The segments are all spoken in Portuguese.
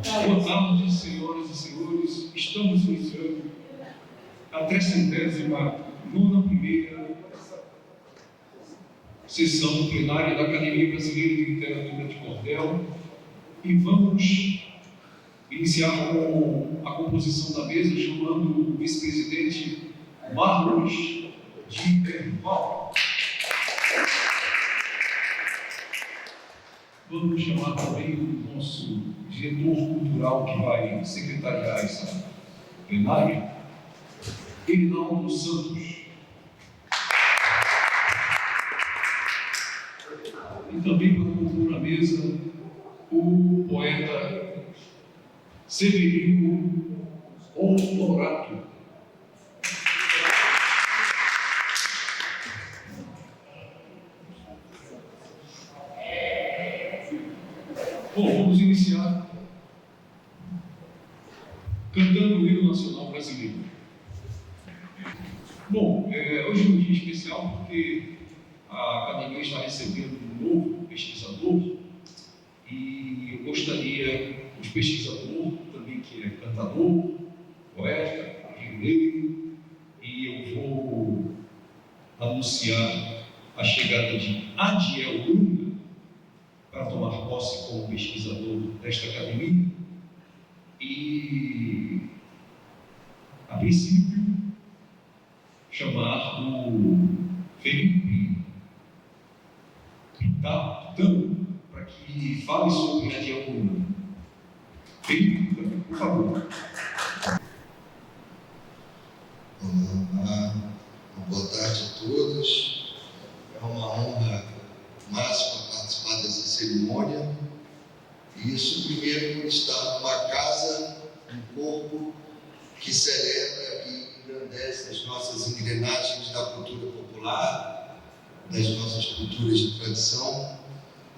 Boa tarde, senhoras e senhores. Estamos iniciando a 309ª sessão plenária da Academia Brasileira de Literatura de Cordel e vamos iniciar com a composição da mesa, chamando o vice-presidente Marlos de Herval. Vamos chamar também o nosso diretor cultural que vai secretariar essa plenária, Erinaldo Santos. E também para compor a mesa, o poeta Severino Honorato. Bom, vamos iniciar cantando o hino nacional brasileiro. Bom, hoje é um dia especial porque a Academia está recebendo um novo pesquisador e eu gostaria, os pesquisador também que é cantador, poeta, guerreiro, e eu vou anunciar a chegada de Adiel Luna para tomar posse como pesquisador desta academia e, a princípio, chamar o Felipe Pitano para que fale sobre Adiel Luna. Felipe Pitano, por favor. Olá, boa tarde a todos. É uma honra máxima participar dessa cerimônia. E isso, primeiro, está numa casa, um corpo que celebra e engrandece as nossas engrenagens da cultura popular, das nossas culturas de tradição.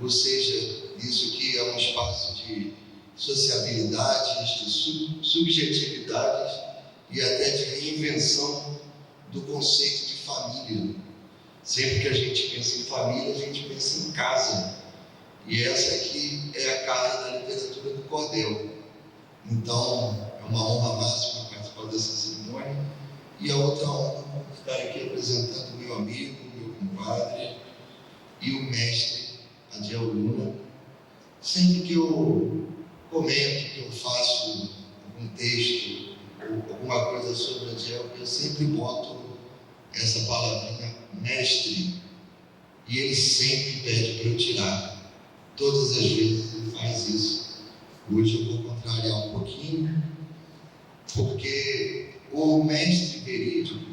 Ou seja, isso aqui é um espaço de sociabilidades, de subjetividades e até de reinvenção do conceito de família. Sempre que a gente pensa em família, a gente pensa em casa. E essa aqui é a casa da literatura do cordel. Então, é uma honra máxima participar dessa cerimônia. E a outra honra é estar aqui apresentando meu amigo, meu compadre e o mestre Adiel Luna. Sempre que eu comento, que eu faço algum texto ou alguma coisa sobre Adiel, eu sempre boto essa palavrinha mestre, e ele sempre pede para eu tirar. Todas as vezes ele faz isso. Hoje eu vou contrariar um pouquinho, porque o mestre verídico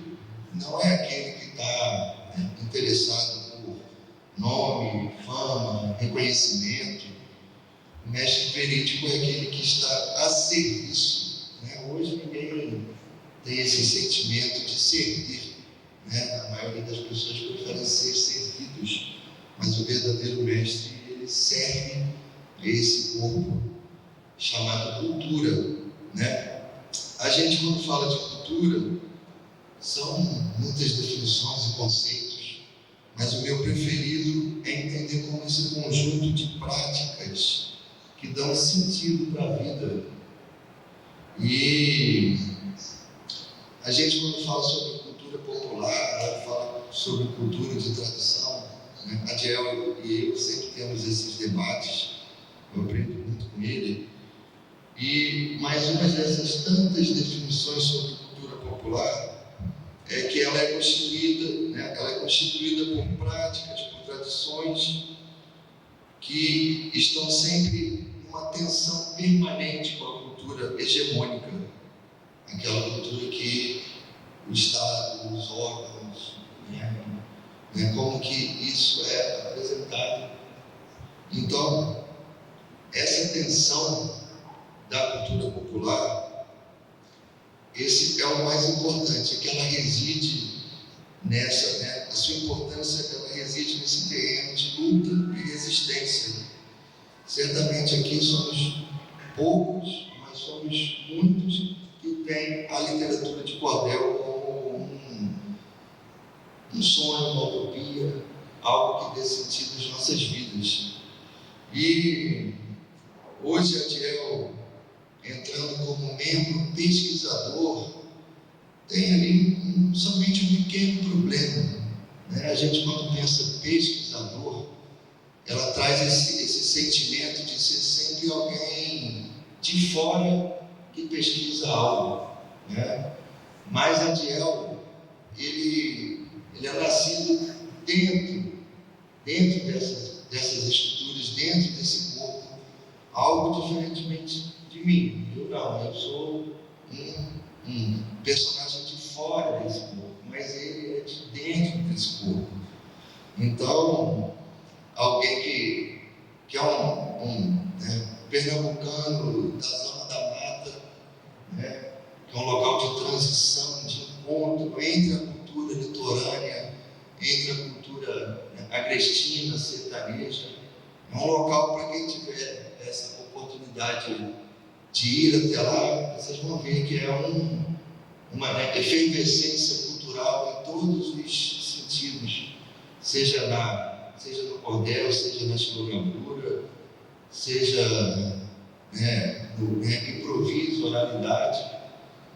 não é aquele que está interessado por nome, fama, reconhecimento. O mestre verídico é aquele que está a serviço. Hoje ninguém tem esse sentimento de servir. A maioria das pessoas prefere ser servidos, mas o verdadeiro mestre, ele serve a esse corpo chamado cultura. A gente, quando fala de cultura, são muitas definições e conceitos, mas o meu preferido é entender como esse conjunto de práticas que dão sentido para a vida. E a gente, quando fala sobre cultura popular, fala sobre cultura de tradição, Adiel e eu sempre temos esses debates, eu aprendo muito com ele. E mais uma dessas tantas definições sobre cultura popular é que ela é constituída por práticas, por tradições que estão sempre numa tensão permanente com a cultura hegemônica, aquela cultura que o Estado, os órgãos, como que isso é apresentado. Então, essa tensão da cultura popular, esse é o mais importante, é que ela reside nessa, a sua importância, ela reside nesse terreno de luta e resistência. Certamente aqui somos poucos, mas somos muitos que têm a literatura de cordel como um sonho, uma utopia, algo que dê sentido às nossas vidas. E hoje, Adiel, entrando como membro pesquisador, tem ali somente um pequeno problema, né? A gente, quando pensa pesquisador, ela traz esse sentimento de ser sempre alguém de fora que pesquisa algo, né? Mas Adiel, ele é nascido dentro dessas estruturas, dentro desse corpo, algo diferentemente de mim. Eu sou um personagem de fora desse corpo, mas ele é de dentro desse corpo. Então, alguém que é pernambucano da zona da mata, né, que é um local de transição, de encontro entre a cultura litorânea, entre a cultura agrestina, sertaneja. É um local para quem tiver essa oportunidade de ir até lá, vocês vão ver que é uma efervescência cultural em todos os sentidos, seja no cordel, seja na xilogravura, seja no improviso, oralidade.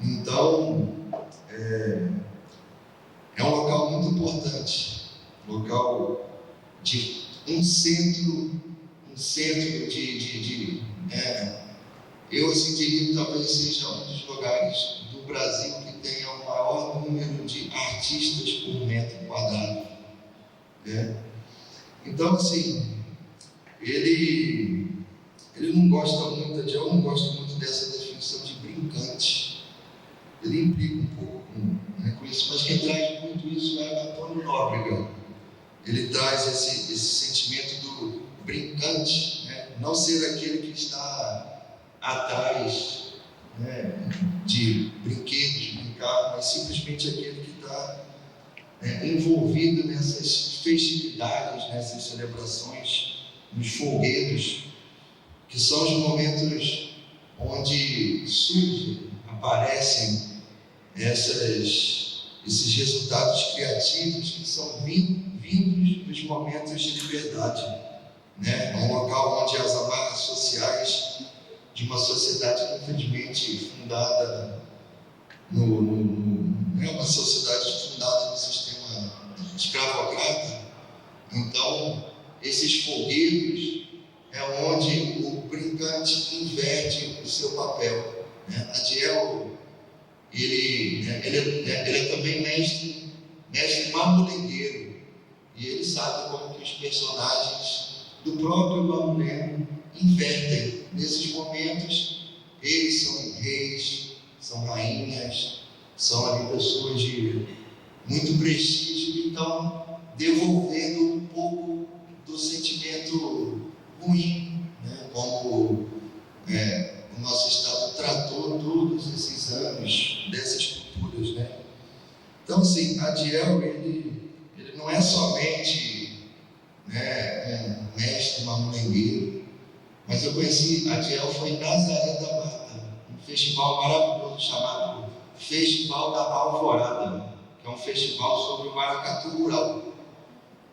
Então, é um local muito importante, local de um centro de eu assim diria que talvez seja um dos lugares do Brasil que tenha o maior número de artistas por metro quadrado, né? Então, assim, ele não gosta muito, Adiel não gosta muito dessa definição de brincante. Ele implica um pouco com isso, mas quem traz muito isso é Antônio Nóbrega. Ele traz esse sentimento do brincante, né? Não ser aquele que está atrás, né, de brinquedos, de brincar, mas simplesmente aquele que está envolvido nessas festividades, nessas celebrações, nos folguedos, que são os momentos onde surgem, aparecem esses resultados criativos que são vindos dos momentos de liberdade, né? É um local onde as amarras sociais de uma sociedade que, infelizmente, fundada é uma sociedade fundada no sistema escravocrata. Então, esses folguedos é onde o brincante inverte o seu papel, né? Adiel, ele é também mestre mamulengueiro, e ele sabe como que os personagens do próprio mamulengo invertem nesses momentos. Eles são reis, são rainhas, são ali pessoas de muito prestígio, então devolvendo um pouco do sentimento ruim, né? Como o nosso Estado tratou todos esses anos dessas culturas, né? Então, assim, Adiel, ele não é somente um mestre mamulengueiro, mas eu conheci Adiel foi em Nazaré da Mata, um festival maravilhoso chamado Festival da Alvorada, que é um festival sobre o maracatu rural.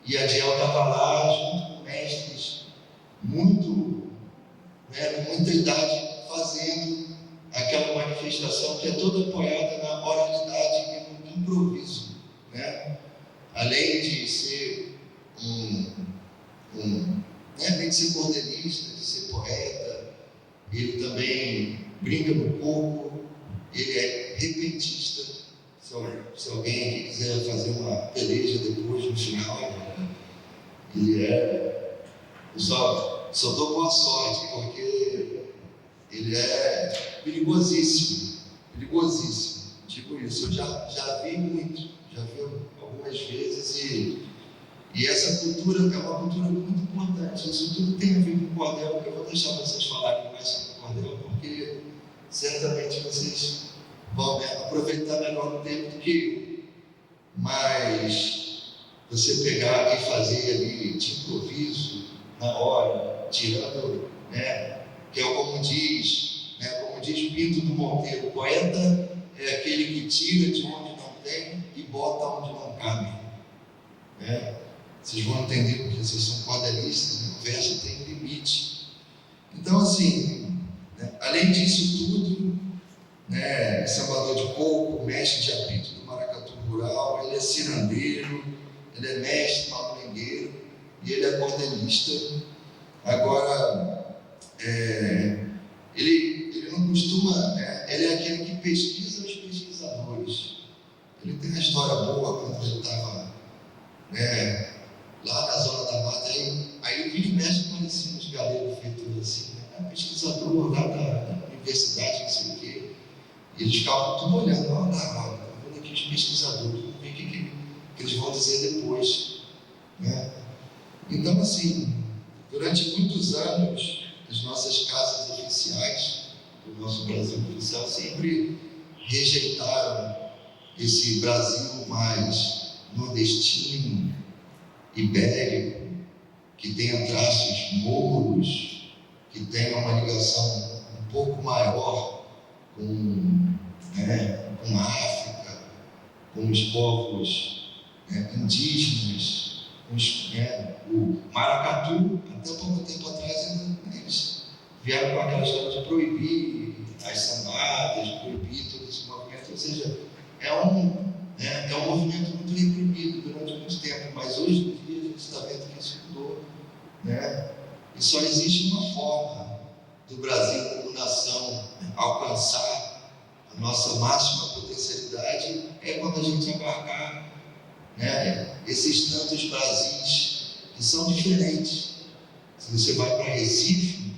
E Adiel estava lá junto com mestres com muita idade, fazendo aquela manifestação que é toda apoiada na oralidade e no improviso, né? Além de ser além de ser cordelista, de ser poeta, ele também brinca no corpo, ele é repentista. Se alguém aqui quiser fazer uma peleja depois, no final, ele eu só dou boa sorte, porque ele é perigosíssimo, digo isso. Eu já vi muito, já vi algumas vezes, e essa cultura é uma cultura muito importante. Isso tudo tem a ver com o cordel. Eu vou deixar vocês falarem mais sobre o cordel, porque certamente vocês vão aproveitar melhor o tempo do que eu. Mas você pegar e fazer ali de improviso, na hora, tirando, que é como diz Pinto do Monteiro, o poeta é aquele que tira de onde não tem e bota onde não cabe, né? Vocês vão entender porque vocês são cordelistas, né? O verso tem limite. Então, assim, além disso é sambador de coco, mestre de apito do maracatu rural, ele é cirandeiro, ele é mestre mamulengueiro e ele é cordelista. Agora, ele não costuma, ele é aquele que pesquisa os pesquisadores. Ele tem uma história boa quando ele estava lá na zona da mata, aí o vídeo mestre parecia uns galegos feitos assim, pesquisador lá da universidade, não sei o quê. E eles ficavam tudo olhando, tá vendo aqui os pesquisadores, vamos ver o que eles vão dizer depois. Então, assim, durante muitos anos, as nossas casas oficiais do nosso Brasil oficial sempre rejeitaram esse Brasil mais nordestino, ibérico, que tenha traços mouros, que tenha uma ligação um pouco maior com a África, com os povos indígenas, o maracatu. Até pouco tempo atrás eles vieram com aquela história de proibir as sambadas, proibir todo esse movimento, ou seja, é um movimento muito reprimido durante muito tempo, mas hoje em dia a gente está vendo que isso mudou, e só existe uma forma do Brasil como nação alcançar a nossa máxima potencialidade, é quando a gente abarcar esses tantos Brasis que são diferentes. Se você vai para Recife,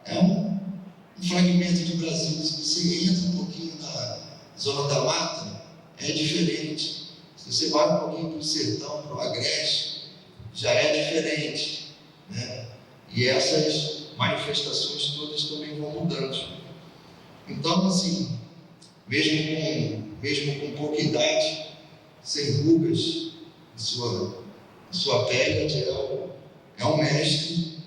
é um fragmento de Brasil. Se você entra um pouquinho na zona da mata, é diferente. Se você vai um pouquinho para o sertão, para o Agreste, já é diferente. E essas manifestações todas também vão mudando. Então, assim, mesmo com pouca idade, sem rugas em sua pele, Adiel é um mestre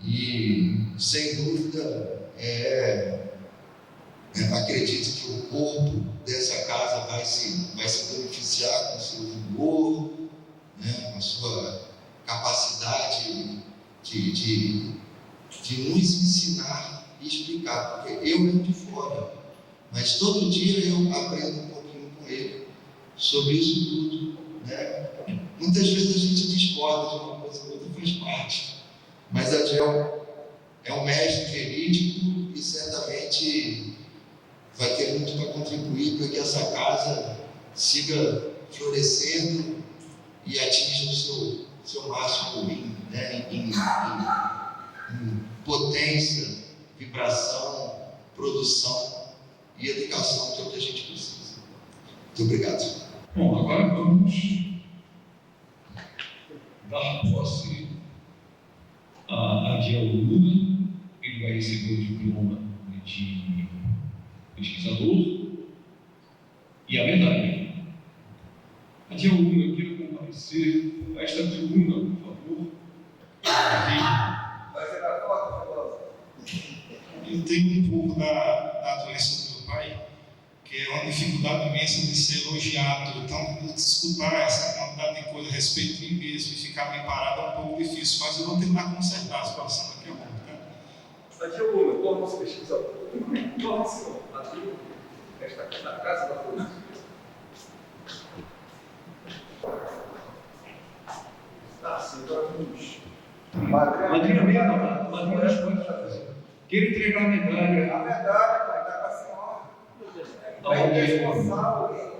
e, sem dúvida, acredito que o corpo dessa casa vai se beneficiar com o seu vigor, com a sua capacidade de nos ensinar e explicar, porque eu venho de fora, mas todo dia eu aprendo um pouquinho com ele sobre isso tudo. Muitas vezes a gente discorda de uma coisa ou outra, faz parte, mas Adiel é um mestre verídico e certamente vai ter muito para contribuir para que essa casa siga florescendo e atinja o seu máximo em potência, vibração, produção e educação, que é o que a gente precisa. Muito obrigado. Bom, agora vamos dar posse a Adiel Luna. Ele vai receber o diploma de pesquisador e a medalha. Adiel Luna, eu quero comparecer a esta tribuna, por favor. Vai ser na foto, Veloso? Eu tenho um pouco da doença do meu pai, que é uma dificuldade imensa de ser elogiado. Então, escutar essa quantidade de coisa a respeito de mim mesmo e ficar bem parado é um pouco difícil, mas eu vou tentar consertar a situação daqui a pouco. Adiel Luna, torna-se pesquisador. Torna-se aqui, na casa da polícia. Tá, assim, agora vamos. Madrinha mesmo, madrinha responde. Quero entregar a medalha. A medalha, pai, está com a senhora. É responsável.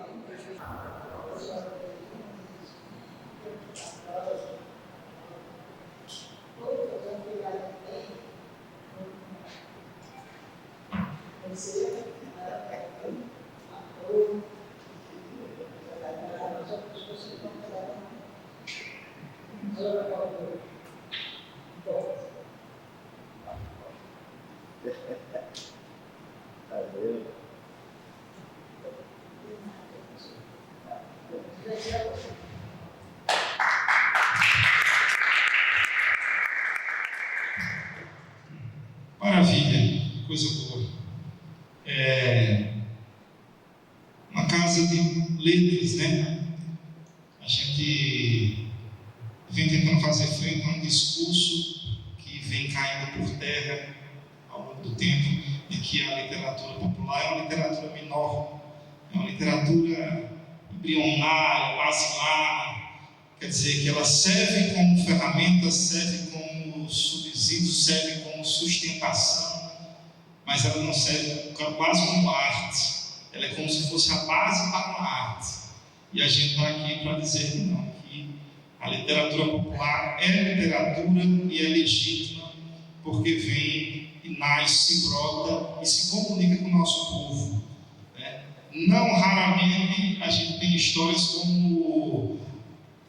Maravilha, coisa boa. Uma casa de letras, né? A gente vem tentando fazer frente a um discurso que vem caindo por terra ao longo do tempo, de que a literatura popular é uma literatura menor, é uma literatura embrionária, basilar, quer dizer, que ela serve como ferramenta, serve como subsídio, serve como sustentação, mas ela não serve quase como arte, ela é como se fosse a base para uma arte. E a gente está aqui para dizer que não, que a literatura popular é literatura e é legítima, porque vem e nasce, se brota e se comunica com o nosso povo. Né? Não raramente a gente tem histórias como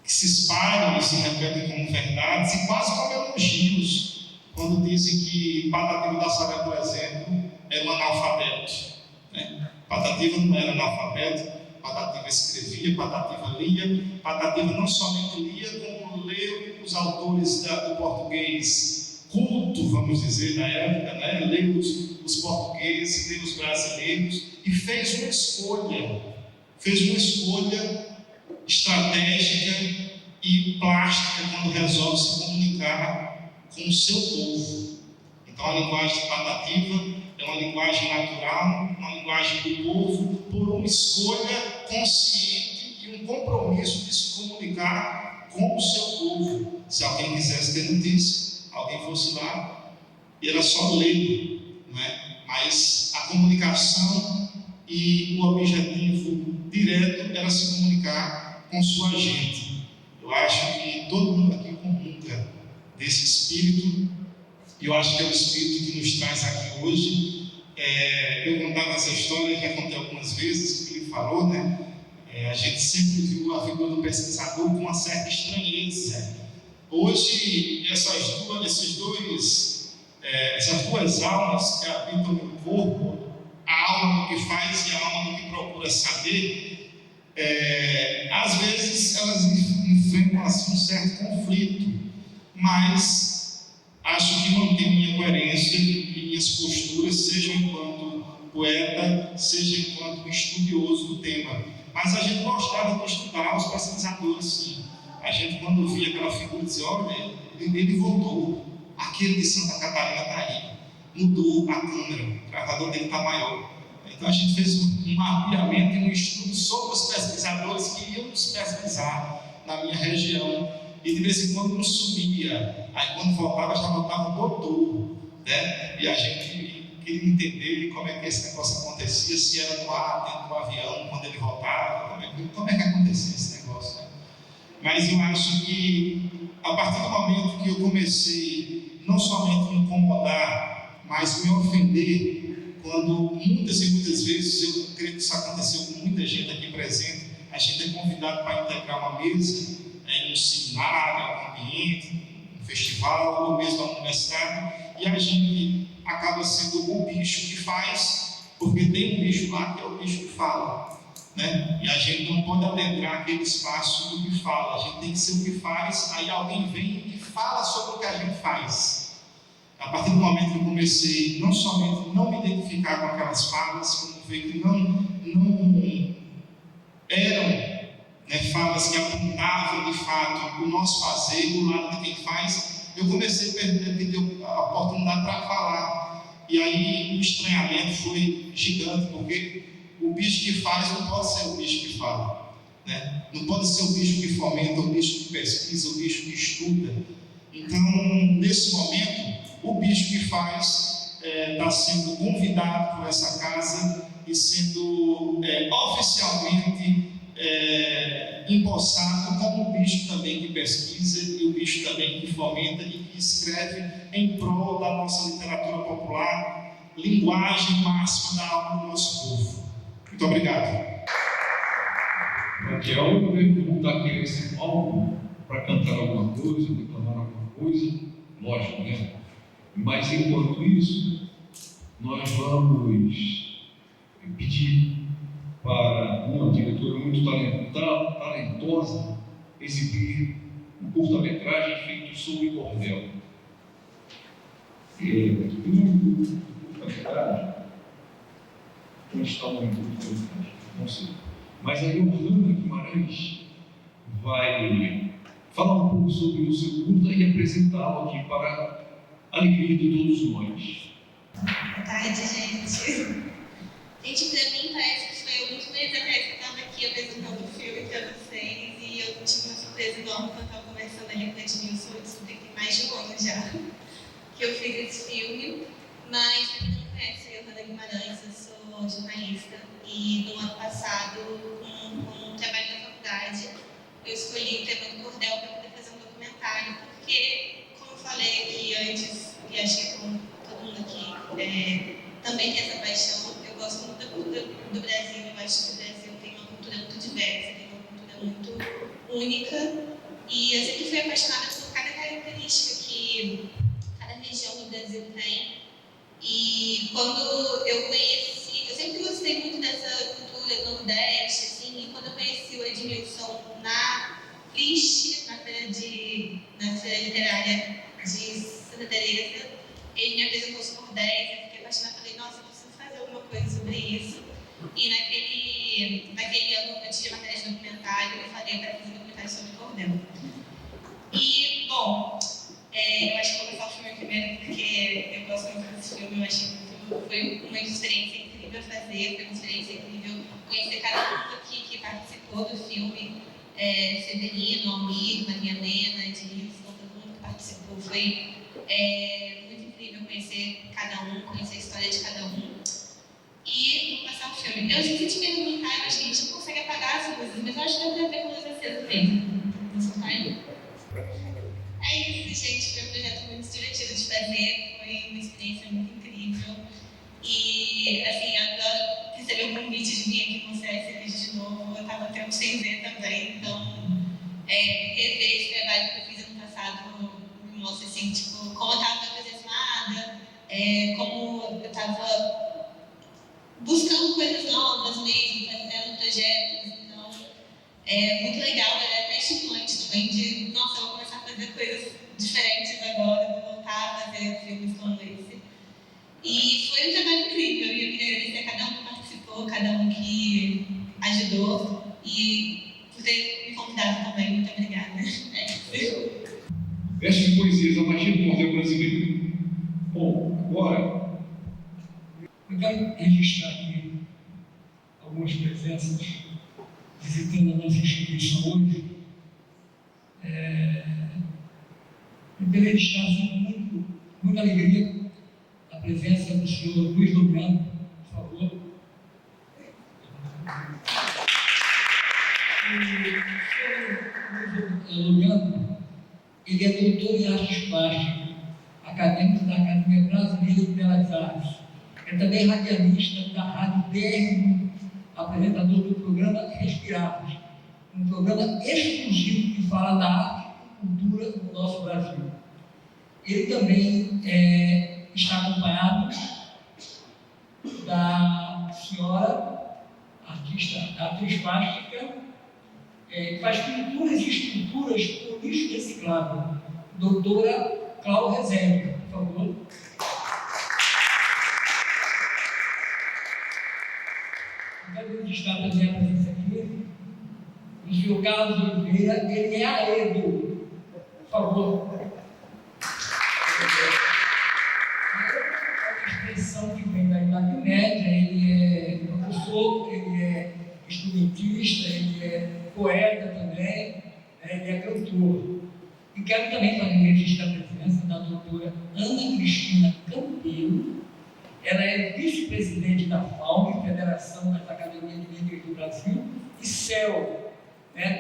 que se espalham e se repetem como verdades e quase como elogios, quando dizem que Patativa da Saré, por exemplo, era um analfabeto. Né? Patativa não era analfabeto, Patativa escrevia, Patativa lia, Patativa não somente lia, como leu os autores do português culto, vamos dizer, da época, né? Leu os portugueses, leu os brasileiros e fez uma escolha estratégica e plástica quando resolve se comunicar com o seu povo. Então a linguagem Patativa é uma linguagem natural, uma linguagem do povo, por uma escolha consciente e um compromisso de se comunicar com o seu povo. Se alguém quisesse ter notícia, alguém fosse lá, e era só ler, né? Mas a comunicação e o objetivo direto era se comunicar com sua gente. Eu acho que todo mundo aqui comunga desse espírito, e eu acho que é o espírito que nos traz aqui hoje. Eu contava essa história, já contei algumas vezes, que ele falou, né? A gente sempre viu a figura do pesquisador com uma certa estranheza. Hoje, essas duas almas que habitam no corpo, a alma do que faz e a alma do que procura saber, às vezes elas enfrentam assim, um certo conflito, mas acho que mantenho minha coerência e minhas posturas, seja enquanto poeta, seja enquanto estudioso do tema. Mas a gente gostava de estudar os pesquisadores, sim. A gente, quando via aquela figura, dizia: olha, ele voltou, aquele de Santa Catarina está aí, mudou a câmera, o gravador dele está maior. Então a gente fez um mapeamento e um estudo sobre os pesquisadores que iam nos pesquisar na minha região, e de vez em quando não subia, aí quando voltava já voltava doutor, né? E a gente queria entender como é que esse negócio acontecia, se era no ar, dentro do avião, quando ele voltava, como é que acontecia esse negócio, né? Mas eu acho que a partir do momento que eu comecei não somente me incomodar, mas me ofender, quando muitas e muitas vezes, eu creio que isso aconteceu com muita gente aqui presente, a gente é convidado para integrar uma mesa em um seminário, um ambiente, um festival, ou mesmo uma universidade, e a gente acaba sendo o bicho que faz, porque tem um bicho lá que é o bicho que fala, né? E a gente não pode adentrar aquele espaço do que fala, a gente tem que ser o que faz, aí alguém vem e fala sobre o que a gente faz. A partir do momento que eu comecei não somente não me identificar com aquelas falas, como ver que não eram, né, falas que apontavam de fato o nosso fazer, o lado de quem faz, eu comecei a pedir a oportunidade para falar. E aí o estranhamento foi gigante, porque o bicho que faz não pode ser o bicho que fala, né? Não pode ser o bicho que fomenta, o bicho que pesquisa, o bicho que estuda. Então, nesse momento, o bicho que faz está sendo convidado por essa casa e sendo oficialmente empossado como o bicho também que pesquisa e o bicho também que fomenta e que escreve em prol da nossa literatura popular, linguagem máxima da alma do nosso povo. Muito obrigado. Raquel, eu venho perguntar aqui esse palco para cantar alguma coisa, declamar alguma coisa, lógico, né? Mas enquanto isso, nós vamos pedir para uma diretora muito talentosa exibir um curta-metragem feito sobre cordel. Curta-metragem, onde está o curta-metragem? Não sei. Mas aí o Rana Guimarães vai falar um pouco sobre o seu curta e apresentá-lo aqui para a alegria de todos nós. Boa tarde, gente. Gente, pra mim parece que foi alguns meses atrás que eu estava aqui apresentando o filme para vocês e eu tive uma surpresa enorme quando eu estava conversando ali com o Edmilson. Eu descobri que tem mais de um ano já que eu fiz esse filme, mas pra quem não me conhece, eu sou Ana Guimarães, eu sou jornalista e no ano passado, com um trabalho da faculdade, eu escolhi o tema do cordel para poder fazer um documentário, porque, como eu falei aqui antes, e acho que como todo mundo aqui também tem essa paixão, eu gosto muito da cultura do Brasil, eu acho que o Brasil tem uma cultura muito diversa, tem uma cultura muito única, e eu sempre fui apaixonada por cada característica que cada região do Brasil tem. E quando eu conheci, eu sempre gostei muito dessa cultura do Nordeste, assim, e quando eu conheci o Edmilson na FISH, na Feira Literária de Santa Teresa, ele me apresentou os cordéis, eu fiquei apaixonada, falei, nossa, eu preciso fazer alguma coisa sobre isso. E naquele ano, antes de matéria de documentário, eu falei para fazer um documentário sobre cordel. E, bom, eu acho que vou começar o filme primeiro, porque eu gosto muito desse filme, eu achei foi uma experiência incrível fazer, foi uma experiência incrível conhecer cada um aqui que participou do filme, Severino, Almir, Maria Helena, Edmilson, todo mundo que participou, foi muito incrível conhecer cada um, conhecer a história de cada um. E vou passar o filme. Eu esqueci de perguntar, eu acho que a gente não consegue apagar as luzes, mas eu acho que dá pra ver com luz acesa mesmo. Isso tá aí? É isso, gente. Foi um projeto muito divertido de fazer, foi uma experiência muito incrível. E, assim, adoro receber o convite de vir aqui mostrar esse vídeo de novo. Eu estava até sem ver também, então, rever esse trabalho que eu fiz ano passado me mostra, assim, tipo, como eu estava entusiasmada, como eu estava buscando coisas novas mesmo, fazendo projetos. Então, é muito legal, é até estimulante também de, nossa, eu vou começar a fazer coisas diferentes agora, vou voltar a fazer filmes como esse. E foi um trabalho incrível, e eu queria agradecer a cada um que participou, cada um que ajudou, e por ter me convidado também, muito obrigada. Versos de poesias, a magia do cordel brasileiro. Bom, agora eu quero registrar aqui algumas presenças visitando a nossa instituição hoje. Eu quero registrar com muita alegria a presença do senhor Luiz Lomiano, por favor. O senhor Luiz Lomiano, ele é doutor em artes plásticas, acadêmico da Academia Brasileira de Belas Artes. É também radialista da Rádio DR1, apresentador do programa Respirarmos, um programa exclusivo que fala da arte e cultura do nosso Brasil. Ele também está acompanhado da senhora atriz plástica, que faz pinturas e esculturas com lixo reciclável, doutora Cláudia Rezende, por favor. Eu quero registrar também a presença aqui do senhor Carlos Oliveira, ele é aedo, por favor. A expressão que vem da Idade Média, ele é professor, ele é instrumentista, ele é poeta também, ele é cantor. E quero também fazer registrar a presença da doutora Ana Cristina Campeiro. Ela é vice-presidente da FAUM, Federação das Academias de Letras do Brasil, e CEL,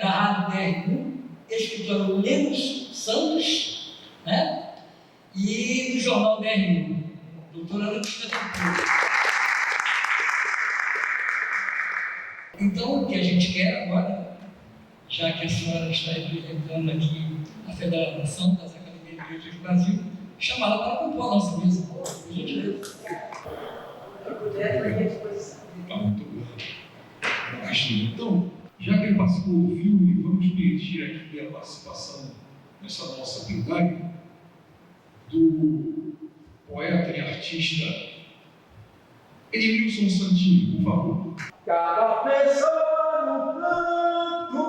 da Rádio DR1, escritora Lemos Santos, e do jornal DR1, doutora Ana Cristina Campeiro. Então, o que a gente quer agora, já que a senhora está representando aqui a Federação das Academias de Letras do Brasil, chamá-la para compor a nossa mesa, por gentileza. Tá muito bom. Então, já que ele participou do filme, vamos pedir aqui a participação nessa nossa atividade do poeta e artista Edmilson Santini, por favor. Cada pessoa no canto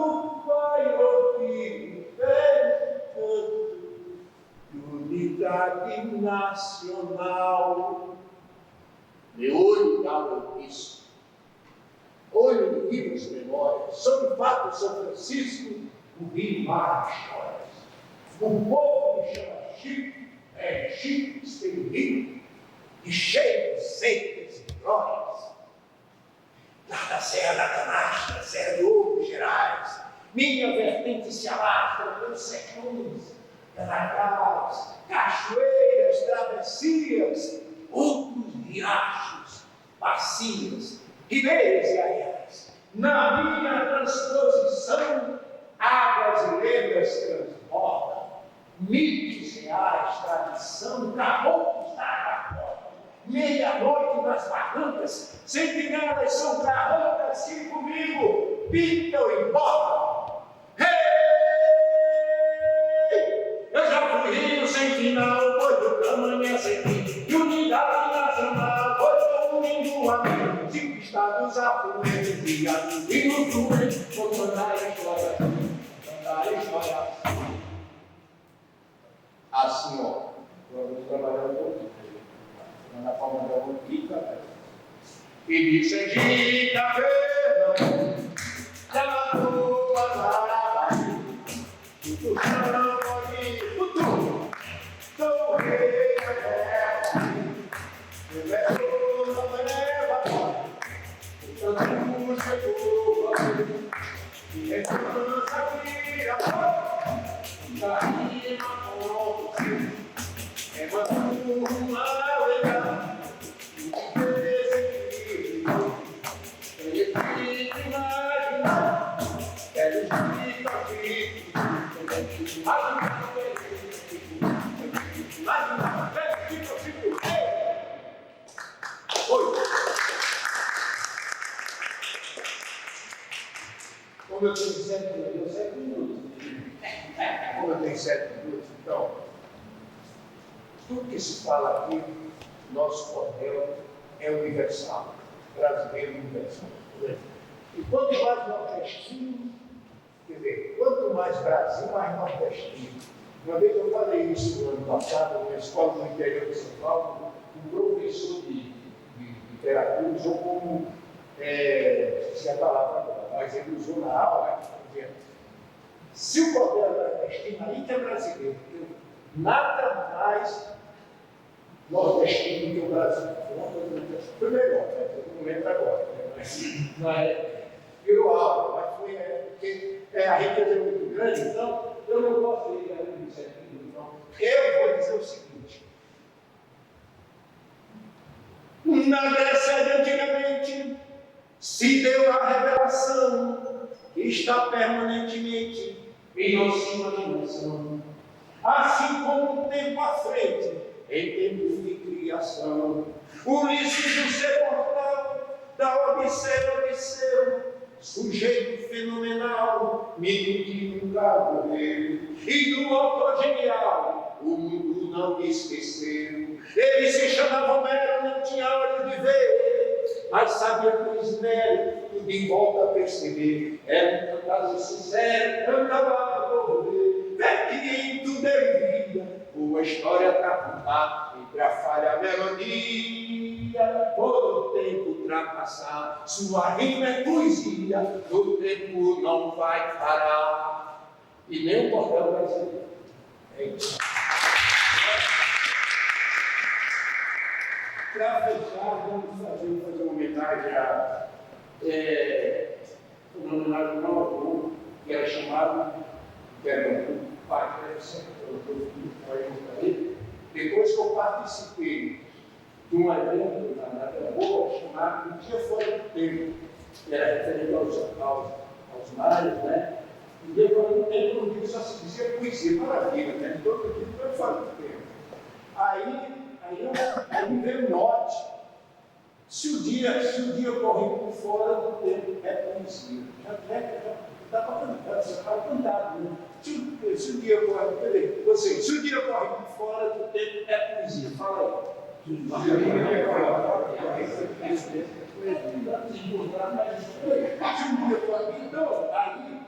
vai ouvir o canto de unidade nacional. Meu olho original é isso. Olho no livro de memórias, São Fato São Francisco, o Rio Mar de Histórias. O povo me chama Chico, Chico Espelho, e cheio de secas e glórias. Lá da Serra da Canastra, Serra do Ovo, Gerais, minha vertente se alastra pelos sertões, canagais, cachoeiras, travessias, outros riachos, bacias, ribeiras e areias. Na minha transposição, águas e lendas transbordam, mitos reais, tradição, caboclos da água. Meia-noite nas barrancas, sentinelas são carrancas que comigo pintam e bordam. Eu já fui rio sem final, foi do tamanho assim, e unidade nacional, foi unindo a mim, cinco estados afluentes, e no fluente, vou contar a história, assim, ó, vamos trabalhar um pouquinho, na forma da boquita, e me senti da feira, da tua maravilha, do chão. Sou rei da terra, eu levo na maneva, o canto chegou a mim, e esperança vira da rima com é uma legal, e desequilíbrio, e imaginar, quero ir pra frente, como eu tenho 7 minutos, como eu tenho 7 minutos, então, tudo que se fala aqui, nosso cordel é universal, brasileiro universal. E quanto mais nordestino, quer dizer, quanto mais Brasil, mais nordestino. Uma vez eu falei isso no ano passado, numa escola no interior de São Paulo, um professor de literatura usou como, esqueci a palavra agora, mas ele usou na aula, dizendo, se o cordel é nordestino, aí que é brasileiro, porque nada mais nordestino que o Brasil. Foi melhor, né? Eu não lembro agora, né? Mas virou aula, mas foi porque a riqueza é muito grande, então eu não gosto de ir além disso aqui, então eu vou dizer o seguinte. Na Grécia de antigamente se deu a revelação que está permanentemente em nossa imaginação, assim como o tempo à frente, em tempos de criação. Ulisses, o ser mortal, da Odisseu, sujeito fenomenal, mito que nunca morreu, e do autor genial, o mundo não esqueceu. Ele se chamava Homero, não tinha olho de ver, mas sabia com esmero, tudo em volta a perceber. Era um caso sincero, cantava por ver, que tudo ele via. Uma história para contar, entre a falha a melodia, todo o tempo ultrapassar, sua rima é poesia, o tempo não vai parar, e nem o cordel brasileiro. É isso. Para fechar, vamos fazer uma homenagem a uma homenagem ao avô, que era chamado, que era o pai, depois que eu participei de um evento na Lagoa chamado O Dia Fora do Tempo, que era referente aos mares, né? O Dia Fora do Tempo, no dia só se dizia poesia, maravilha, né? Todo dia foi fora do tempo. Aí me veio o norte. Se o dia corre por fora do tempo, é poesia. Já dá para cantar, você está cantado, né? Se o dia corre, se o dia corre por fora do tempo, é poesia. Fala aí. Então, aí,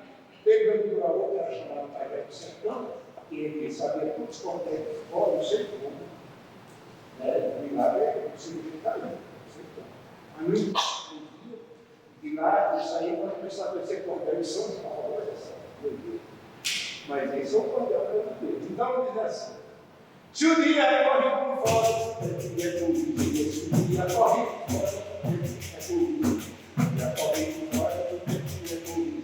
pegando para outra, era chamado Pai Velho do Sertão, que ele sabia todos os cordéis de fora, não sei como. Milagre é significado, não sei como. muito e lá eu saí quando começava a conhecer cordel em São Paulo, olha só, meu Deus. Mas esse é o cordel para Deus. Então diz assim: se o dia corre por fora, é Covid. Se o dia corre por fora, é Covid. Já corre por fora, é Covid.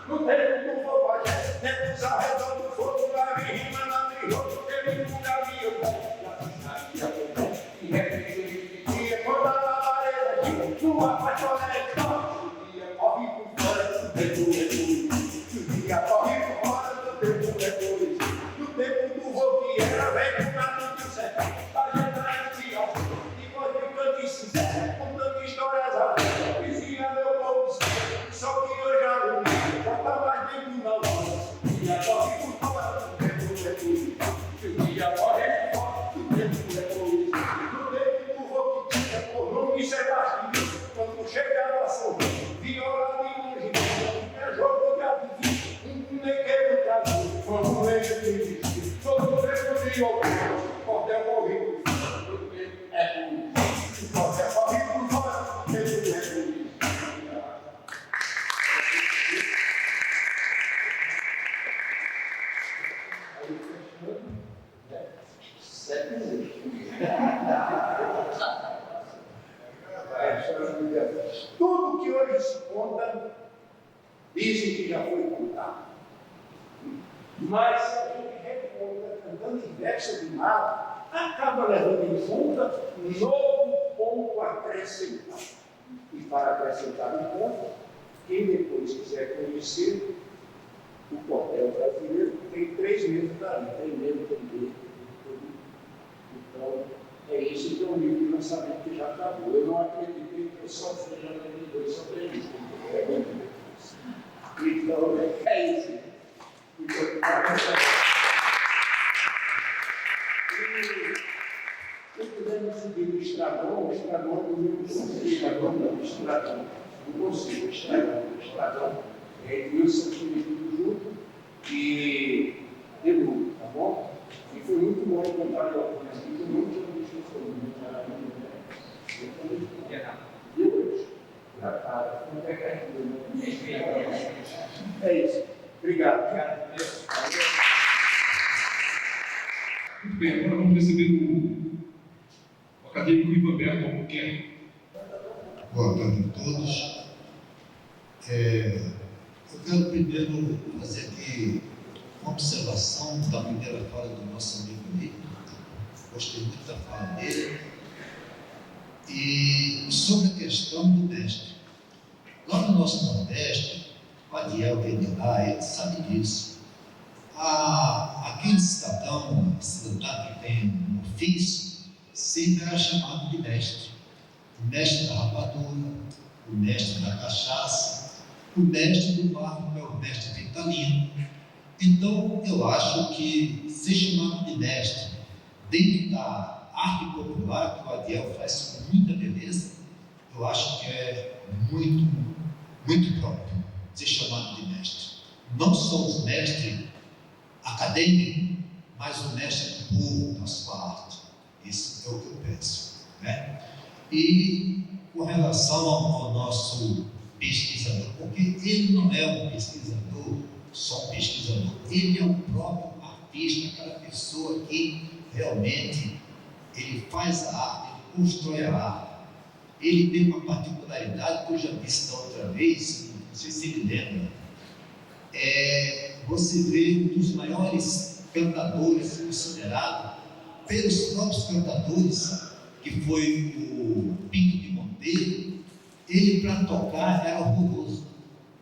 No tempo do bobagem, tempos ao redor do fogo, lá rima na miroto, ele nunca havia e repetia quando a labareda numa paixonete. O dia corre por fora, é Covid. O dia corre por fora, é Covid. No tempo do voo que era velho, nada do certo. A gente era assim, ó, e pode ficar de sincero, contando histórias a ver. Dizia meu povo, só que eu já não vi, bota mais dentro na luz. O dia corre por fora, é Covid. O dia corre por fora, é Covid. No tempo do voo que tinha por nome Sebastião, quando chegava a São viola de longe, é jogo de adivinho, negueiro trazendo, vamos ler de todo tempo de outro, cordel corrido, é tudo. Cordel corrido, fora, é tudo. Aí fechando, né? 7 minutos. Tudo que hoje se conta, dizem que já foi contado. Mas se a gente reconta, andando em verso de mar, acaba levando em conta um novo ponto acrescentado. E para acrescentar um ponto, quem depois quiser conhecer o cordel brasileiro, tem 3 meses daí, tem medo também. Então, é isso que é um livro de lançamento que já acabou. Eu não acreditei que eu só fui já vendedor, só aprendi. Então, é isso. Se pudermos subir o Estradão do meu Estradão, não consigo, o Estradão, é Wilson tudo junto e Edu, tá bom? E foi muito bom encontrar o Alcântara aqui, que eu não tinha visto o filme, é isso. Obrigado. Muito bem, agora vamos receber o acadêmico Ivan Berto Albuquerque. Boa tarde a todos. Eu quero primeiro fazer aqui uma observação da primeira fala do nosso amigo ali. Gostei muito da fala dele. E sobre a questão do mestre. Lá no nosso Nordeste, o Adiel vem de lá, ele sabe disso. Aquele cidadã que tem um ofício, sempre era chamado de mestre. O mestre da rapadura, o mestre da cachaça, o mestre do barro, é o mestre vitalino. Então, eu acho que ser chamado de mestre dentro da arte popular, que o Adiel faz com muita beleza, eu acho que é muito, muito próprio ser chamado de mestre. Não só os mestres acadêmicos, mas o mestre do povo, da sua arte. Isso é o que eu penso, né? E com relação ao nosso pesquisador, porque ele não é um pesquisador, só um pesquisador, ele é o próprio artista, aquela pessoa que realmente ele faz a arte, ele constrói a arte. Ele tem uma particularidade que eu já disse da outra vez, não sei se ele lembra, você vê um dos maiores cantadores considerado pelos próprios cantadores, que foi o Pinto de Monteiro. Ele, para tocar, era horroroso.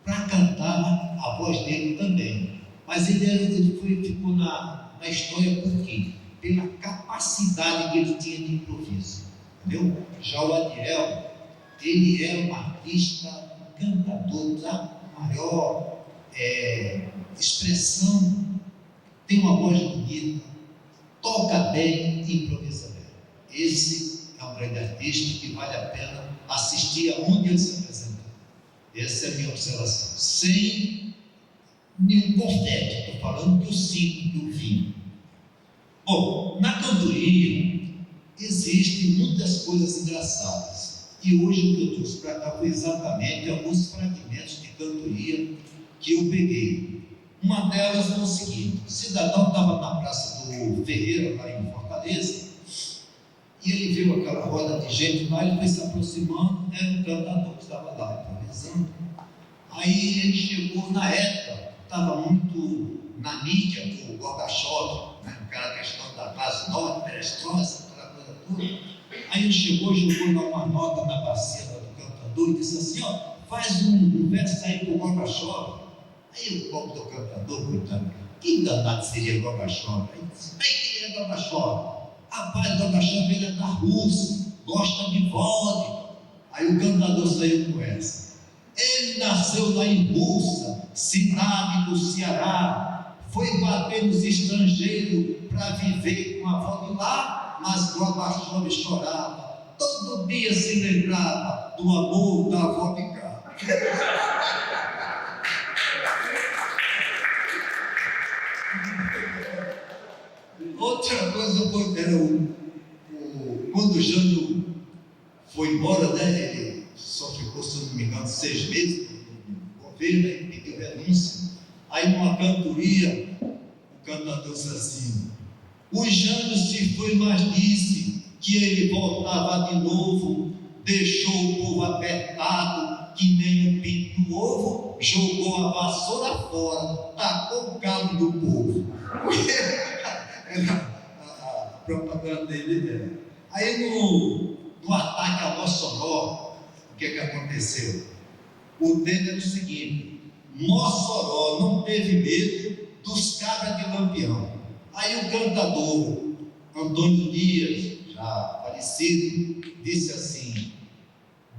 Para cantar, a voz dele também. Mas ele ficou na história por quê? Pela capacidade que ele tinha de improviso. Entendeu? Já o Adiel, ele era um artista, um cantador da maior expressão, tem uma voz bonita, toca bem e improvisa bem. Esse é um grande artista que vale a pena assistir aonde ele se apresentou. Essa é a minha observação. Sem nenhum confete, estou falando que eu sinto, que eu vi. Bom, na cantoria existem muitas coisas engraçadas. E hoje o que eu trouxe para cá foi exatamente alguns fragmentos de cantoria que eu peguei. Uma delas é o seguinte: o cidadão estava na Praça do Ferreira, lá em Fortaleza, e ele viu aquela roda de gente lá, ele foi se aproximando, era um cantador que estava lá improvisando. Aí ele chegou, na época, estava muito na mídia com o Gorbachev, né, aquela questão da classe norte, perestroika, aquela coisa toda. Aí ele chegou, jogou lá uma nota na bacia do cantador e disse assim: ó, faz um verso aí para o Gorbachev. Aí o povo do cantador, coitado, que danado seria Gorbachev? Aí disse: mas quem é Gorbachev? Rapaz, Gorbachev, ele é da Rússia, gosta de vodka. Aí o cantador saiu com essa: ele nasceu lá em Bursa, cidade do Ceará, foi bater nos estrangeiros para viver com a avó de lá, mas Gorbachev chorava, todo dia se lembrava do amor da avó de cá. Outra coisa era quando o Jânio foi embora, né? Ele só ficou, se não me engano, 6 meses no governo, e pediu renúncia. Aí numa cantoria, o cantador disse assim: o Jânio se foi, mas disse que ele voltava de novo, deixou o povo apertado, que nem o pinto do ovo, jogou a vassoura fora, tacou o cabo do povo. A propaganda dele era. Aí no ataque a Mossoró, o que aconteceu? O tema era o seguinte: Mossoró não teve medo dos cabras de Lampião. Aí o cantador Antônio Dias, já falecido, disse assim: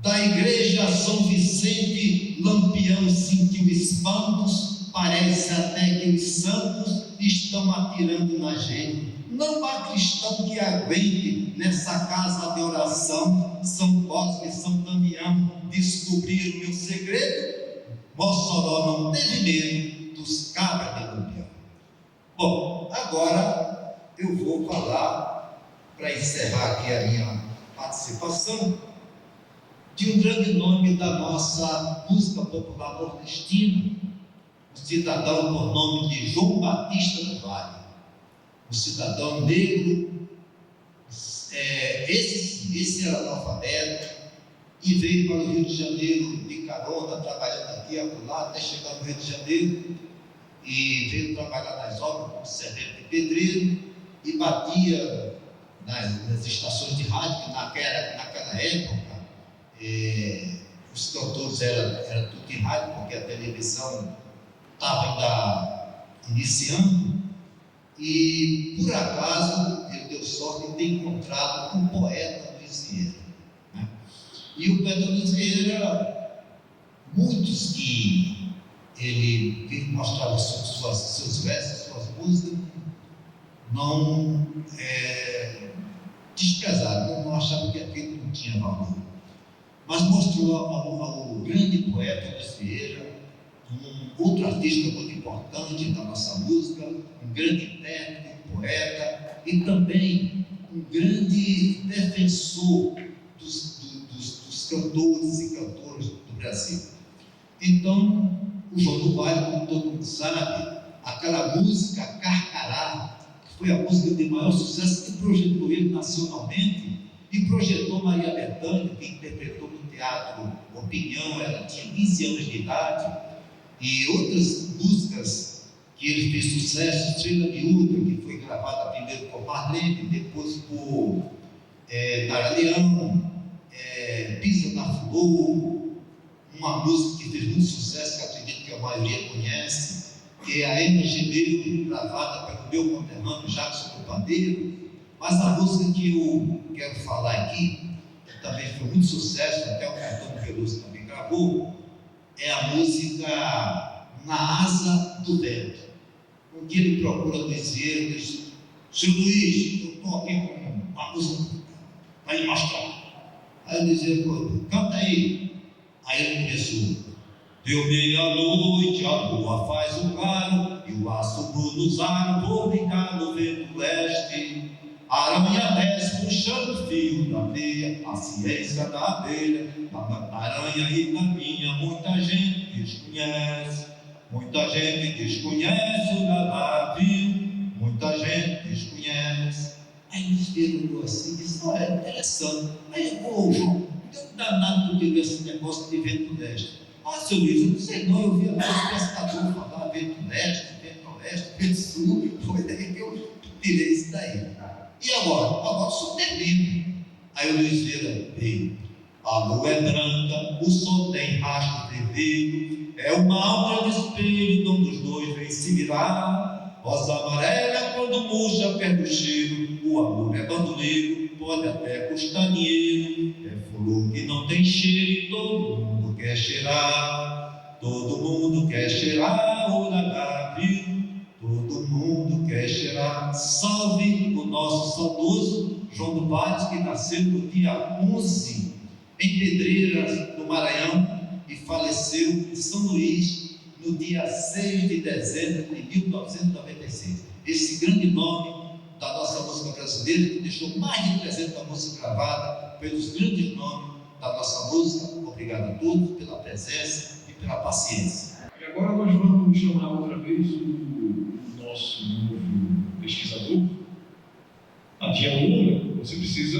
da igreja São Vicente, Lampião sentiu espantos, parece até que os santos estão atirando na gente. Não há cristão que aguente nessa casa de oração. São Cosme e São Damião descobriram meu segredo. Mossoró não teve medo dos cabras de Lampião. Bom, agora eu vou falar, para encerrar aqui a minha participação, de um grande nome da nossa música popular nordestina, um cidadão por nome de João Batista do Vale, um cidadão negro, esse era analfabeto, e veio para o Rio de Janeiro de carona, trabalhando aqui e acolá, até chegar no Rio de Janeiro, e veio trabalhar nas obras como servente de pedreiro, e batia nas estações de rádio, que naquela época os cantores eram tudo em rádio, porque a televisão estava ainda iniciando. E por acaso ele deu sorte de ter encontrado um poeta Luiz Vieira, né? E o poeta Luiz Vieira, muitos que ele mostrava seus versos, suas músicas, não desprezaram, não achavam que aquilo não tinha valor. Mas mostrou ao grande poeta Luiz Vieira, um outro artista muito importante da nossa música, um grande intérprete, poeta, e também um grande defensor dos cantores e cantoras do Brasil. Então, o João do Vale, como todo mundo sabe, aquela música Carcará, que foi a música de maior sucesso, que projetou ele nacionalmente, e projetou Maria Bethânia, que interpretou no Teatro Opinião. Ela tinha 15 anos de idade, e outras músicas que ele fez sucesso, Estrela Miúda, que foi gravada primeiro por Marlene, depois por Nara Leão, Pisa na Flor, uma música que fez muito sucesso, que acredito que a maioria conhece, que é a MGB, gravada pelo meu conterrâneo Jackson do Pandeiro. Mas a música que eu quero falar aqui, que também foi muito sucesso, até o Caetano Veloso também gravou, é a música Na Asa do Vento, com que ele procura dizer: ele diz: seu Luiz, eu estou aqui com uma música para lhe mostrar. Aí ele dizia: canta aí. Aí ele começou: deu meia-noite, a lua faz o claro, e o aço nos aros, vou brincar no vento leste. Aranha puxando o fio da teia, a ciência da abelha, da aranha e da minha, muita gente desconhece. Muita gente desconhece o navio, muita gente desconhece. Aí eles viram assim, disse, é interessante. Aí, João, não tem danado que eu tive esse negócio de vento leste. Seu Luiz, eu não sei não, eu vi até o pescador falar vento leste, vento oeste, vento sul, foi daí que eu tirei isso daí. E agora? Agora só termina. Aí o Luiz Vieira veio. A lua é branca, o sol tem rastro vermelho, é uma alma de espelho, onde os dois vêm se virar. Rosa amarela quando murcha, perde o cheiro, o amor é bandoleiro, pode até custar dinheiro. É flor que não tem cheiro e todo mundo quer cheirar. Todo mundo quer cheirar, olá, viu? Todo mundo quer cheirar. Salve o nosso saudoso João do Vales, que nasceu no dia 11 em Pedreiras, no Maranhão, e faleceu em São Luís no dia 6 de dezembro de 1996. Esse grande nome da nossa música brasileira, que deixou mais de 300 músicas gravadas pelos grandes nomes da nossa música. Obrigado a todos pela presença e pela paciência. E agora nós vamos chamar outra vez o nosso novo pesquisador, Adiel Lula. Você precisa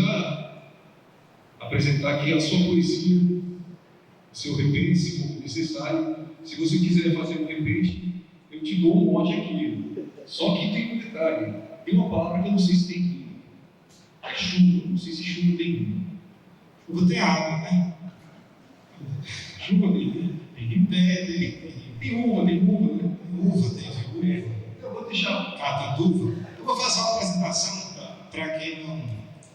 apresentar aqui a sua poesia, o seu repente, se for necessário. Se você quiser fazer um repente, eu te dou um monte aqui. Só que tem um detalhe, tem uma palavra que eu não sei se tem rima. É chuva, não sei se chuva tem rima. Chuva tem água, né? Chuva tem rima. Tem uva, né? Eu vou deixar. Cata d'uva. Eu vou fazer uma apresentação para quem não,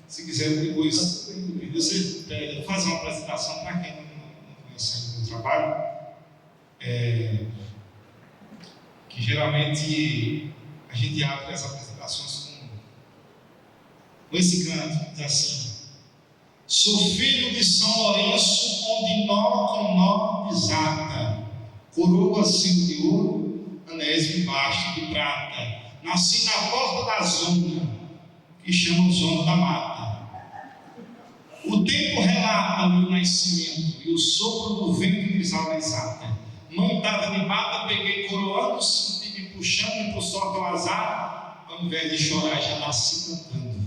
se quiser depois, você pede, fazer uma apresentação para quem não conhece o trabalho, que geralmente a gente abre as apresentações com esse canto, diz assim: sou filho de São Lourenço, onde nó com nó desata, coroa cinto de ouro, anéis embaixo de prata. Nasci na porta da zona, que chamam zona da mata. O tempo relata o meu nascimento, e o sopro do vento desaura exata. Mão dada de bata, peguei coroando, senti me puxando por sorte ao azar. Ao invés de chorar, já nasci cantando.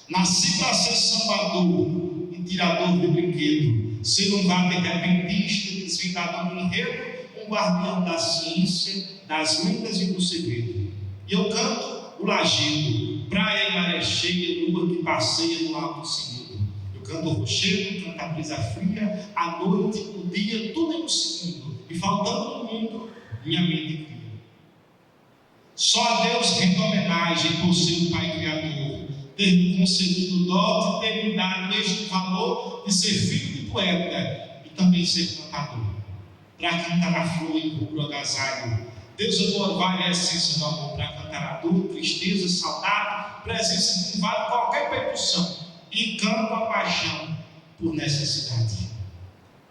Nasci para ser sambador e tirador de brinquedo, ser um vade repentista, desvendador do enredo, um guardião da ciência, das lendas e do segredo. E eu canto o lajedo, praia e maré cheia, lua que passeia no alto seguido. Eu canto o rochedo, canto a brisa fria, a noite, o dia, tudo em um segundo, e faltando no mundo, minha mente cria. Só a Deus rendo homenagem por ser o Pai Criador, ter me concedido o dote, ter me dado este valor de ser filho de poeta e também ser cantador. Para cantar a flor em rubro agasalho, Deus é o orvalho e a essência do amor. Para cantar a dor, tristeza, saudade, presença que vale qualquer percussão, e canto a paixão por necessidade.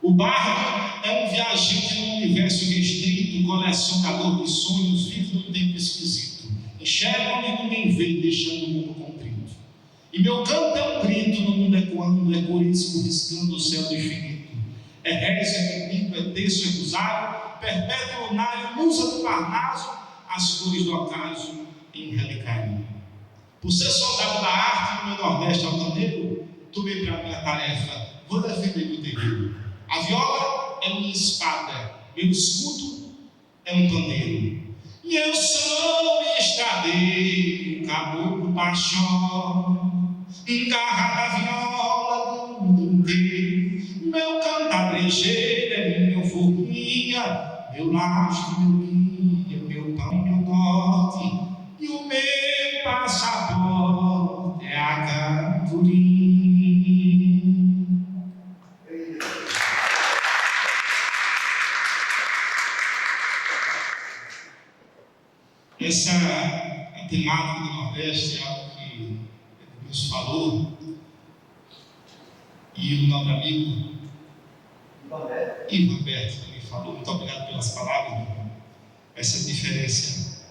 O bardo é um viajante num universo restrito, colecionador de sonhos, vive num tempo esquisito. Enxerga onde ninguém vê, deixando o mundo contrito. E meu canto é um grito no mundo ecoando, é corisco riscando o céu do infinito. É reza, é pedido, é terço, é rosário, perpétuo lunário, musa do Parnaso, as cores do acaso em relicário. Por ser soldado da arte no meu Nordeste altaneiro, tomei para minha tarefa, vou defender meu terreiro. A viola é minha espada, meu escudo é um pandeiro. E eu sou estradeiro, caboclo paixão, garra da viola do mundo inteiro. Meu cantar brejeiro é meu forquinha, meu lastro, meu guia, meu pão, meu norte, e o meu passaporte é a cantoria. Essa a temática do Nordeste é algo que Deus falou, e o nosso amigo Ivan Roberto também falou. Muito obrigado pelas palavras, essa diferença,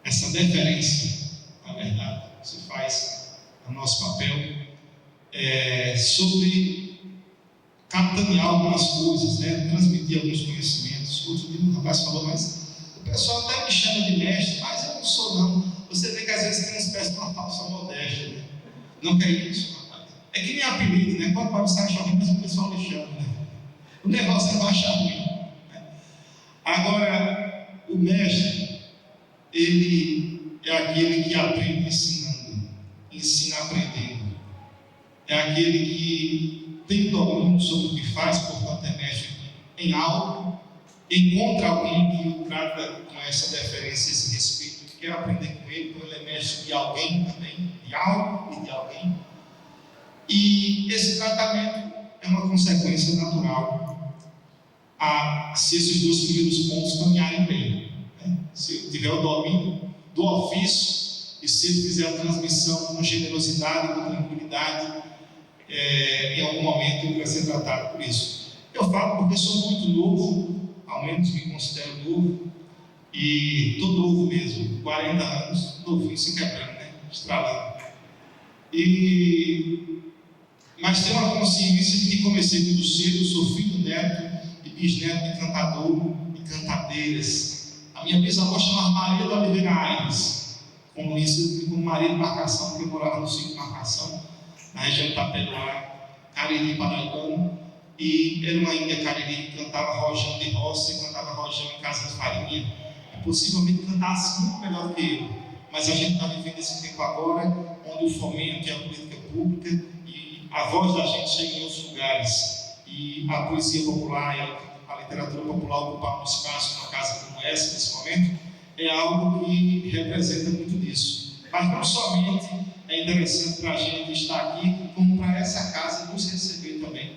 essa deferência à verdade. se faz o nosso papel, sobre capitanear algumas coisas, né? Transmitir alguns conhecimentos. Outro dia um rapaz falou, mas o pessoal até me chama de mestre, mas eu não sou não. Você vê que às vezes tem uma espécie de uma falsa modéstia, né? Não quer isso, rapaz. É que nem apelido, né? Quando vai você achar ruim, mas o pessoal lhe chama, né? O negócio é não achar ruim. Né? Agora, o mestre, ele é aquele que aprende ensinando, ensina aprendendo. É aquele que tem domínio sobre o que faz, portanto é mestre em algo, encontra alguém que o trata com essa deferência, esse respeito, que quer aprender com ele, então ele é mestre de alguém também, de algo e de alguém. E esse tratamento é uma consequência natural se esses dois primeiros pontos caminharem bem. Né? Se ele tiver o domínio do ofício e se ele fizer a transmissão com generosidade, com tranquilidade, em algum momento ele vai ser tratado por isso. Eu falo porque sou muito novo, ao menos me considero novo, e estou novo mesmo, 40 anos, novinho se quebrando, né? Estralando. Mas tenho uma consciência de que comecei muito cedo, sou filho, neto e bisneto de cantador e cantadeiras. A minha bisavó chamava Maria da Oliveira Aires, conhecida como Maria de Marcação, porque eu morava no sítio de Marcação, na região de Taperoá, Cariri Paraibano, e era uma índia Cariri que cantava rojão de roça e cantava rojão em casa de farinha, e possivelmente cantasse muito melhor que eu, mas a gente está vivendo esse tempo agora, onde o fomento e a política pública e a voz da gente chega em outros lugares, e a poesia popular e a literatura popular ocupar um espaço numa casa como essa, nesse momento, é algo que representa muito disso. Mas não somente é interessante para a gente estar aqui, como para essa casa nos receber também,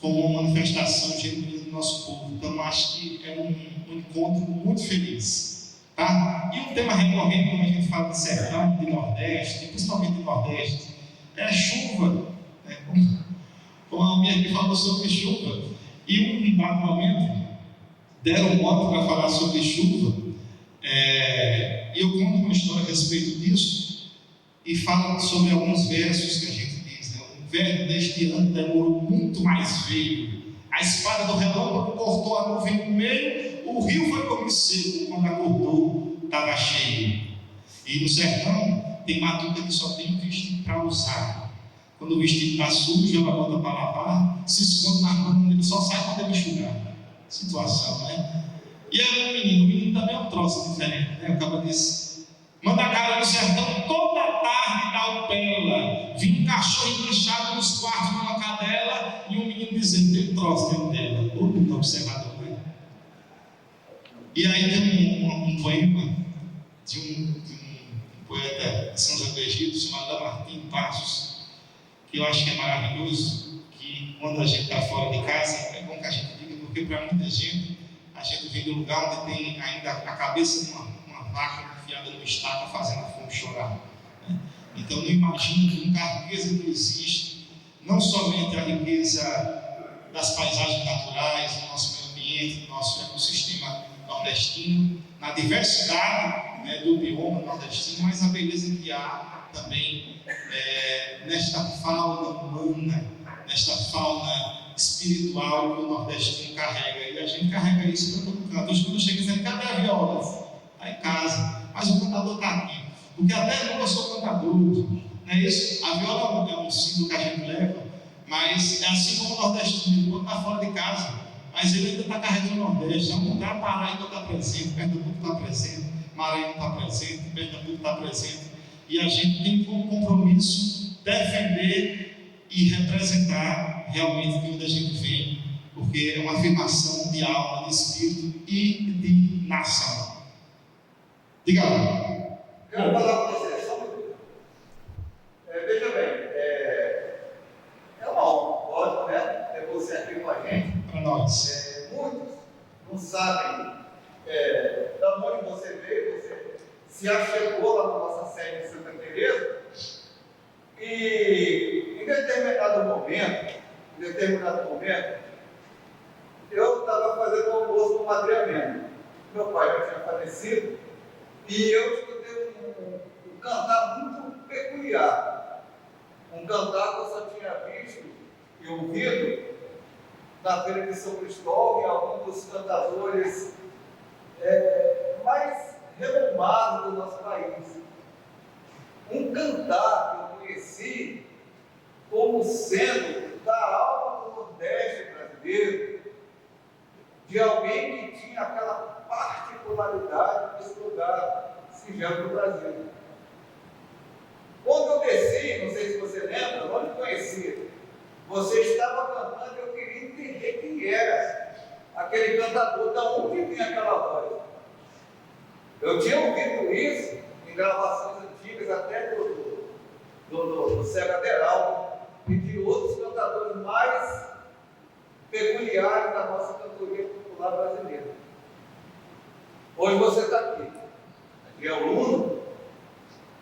como uma manifestação genuína do nosso povo. Então, acho que é um encontro muito feliz. Tá? E um tema recorrente, quando a gente fala de sertão, de Nordeste, principalmente de Nordeste, é chuva. Né? Como a minha aqui falou sobre chuva. E um dado momento, deram um modo para falar sobre chuva, e eu conto uma história a respeito disso, e falo sobre alguns versos que a gente diz, né? O inverno deste ano demorou muito mais veio. A espada do relâmpago cortou a nuvem no meio, o rio foi dormir cedo, quando acordou, estava cheio. E no sertão, tem matuta que só tem vestido para usar. Quando o vestido está sujo, ela bota para lavar, se esconde na mão, ele só sai quando ele enxugar. Situação, né? E aí o menino também é um troço diferente, né? O cara disse, manda a cara no sertão toda tarde da Alpela, vinha um cachorro enganchado nos quartos numa cadela e um menino dizendo, tem um troço dentro dela. Todo mundo observador, né? E aí tem um poema de um poeta de São José do Egito chamado Lamartine Passos, que eu acho que é maravilhoso, que quando a gente está fora de casa, é bom que a gente diga, porque para muita gente, a gente vem de um lugar onde tem ainda a cabeça de uma vaca enfiada no estaca fazendo a fome chorar. Né? Então não imagino que a riqueza que existe, não somente a riqueza das paisagens naturais, do nosso meio ambiente, do nosso ecossistema nordestino, na diversidade, né, do bioma nordestino, mas a beleza que há também nesta fauna humana, nesta fauna espiritual que o nordestino carrega. E a gente carrega isso para todo canto. Hoje, quando eu chego dizendo, cadê a viola? Está em casa. Mas o cantador está aqui. Porque até eu sou cantador. Não é isso? A viola é um símbolo que a gente leva, mas é assim como o nordestino, quando está fora de casa, mas ele ainda está carregando o Nordeste. Então, Paraíba está presente, Pernambuco está presente, Maranhão está presente, Pernambuco está presente. E a gente tem como compromisso defender e representar realmente de onde a gente vem, porque é uma afirmação de alma, de espírito e de nação. Diga lá. Quero falar com você só um minuto. Veja bem, é uma honra, lógico, né? Ter você aqui com a gente. Para nós. Muitos não sabem da onde você veio, você se achegou lá na nossa sede de Santa Teresa, e em determinado momento, eu estava fazendo um almoço com o madreamento. Meu pai já tinha falecido, e eu escutei um cantar muito peculiar. Um cantar que eu só tinha visto e ouvido na Feira de São Cristóvão, em alguns dos cantadores mais renomados do nosso país. Um cantar que eu conheci como sendo da alma do Nordeste brasileiro, de alguém que tinha aquela particularidade desse lugar singelo do Brasil. Quando eu desci, não sei se você lembra, não me conhecia, você estava cantando e eu queria entender quem era aquele cantador, da onde vinha aquela voz. Eu tinha ouvido isso em gravações antigas, até do Cega Deraldo, e de outros cantadores mais peculiares da nossa cantoria popular brasileira. Hoje você está aqui. Aqui é o aluno,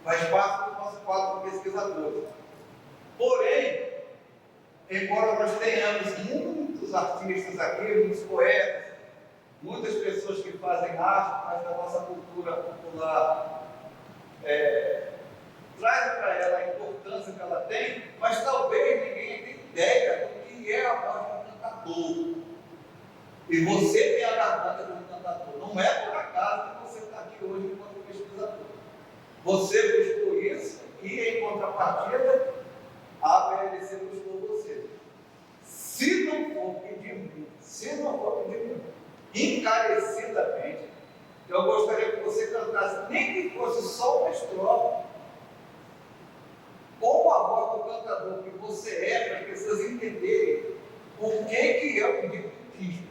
faz parte do nosso quadro de pesquisadores. Porém, embora nós tenhamos muitos artistas aqui, muitos poetas, muitas pessoas que fazem arte, mas da nossa cultura popular traz para ela a importância que ela tem, mas talvez ninguém tenha ideia do que é a voz de um cantador. E você tem a garganta de um cantador. Não é por acaso que você está aqui hoje enquanto pesquisador. Você buscou isso e, em contrapartida, a PLC buscou você. Se não for pedir muito, encarecidamente, eu gostaria que você cantasse, nem que fosse só uma estrofe, com a voz do cantador que você é, para as pessoas entenderem o que é o indivíduo,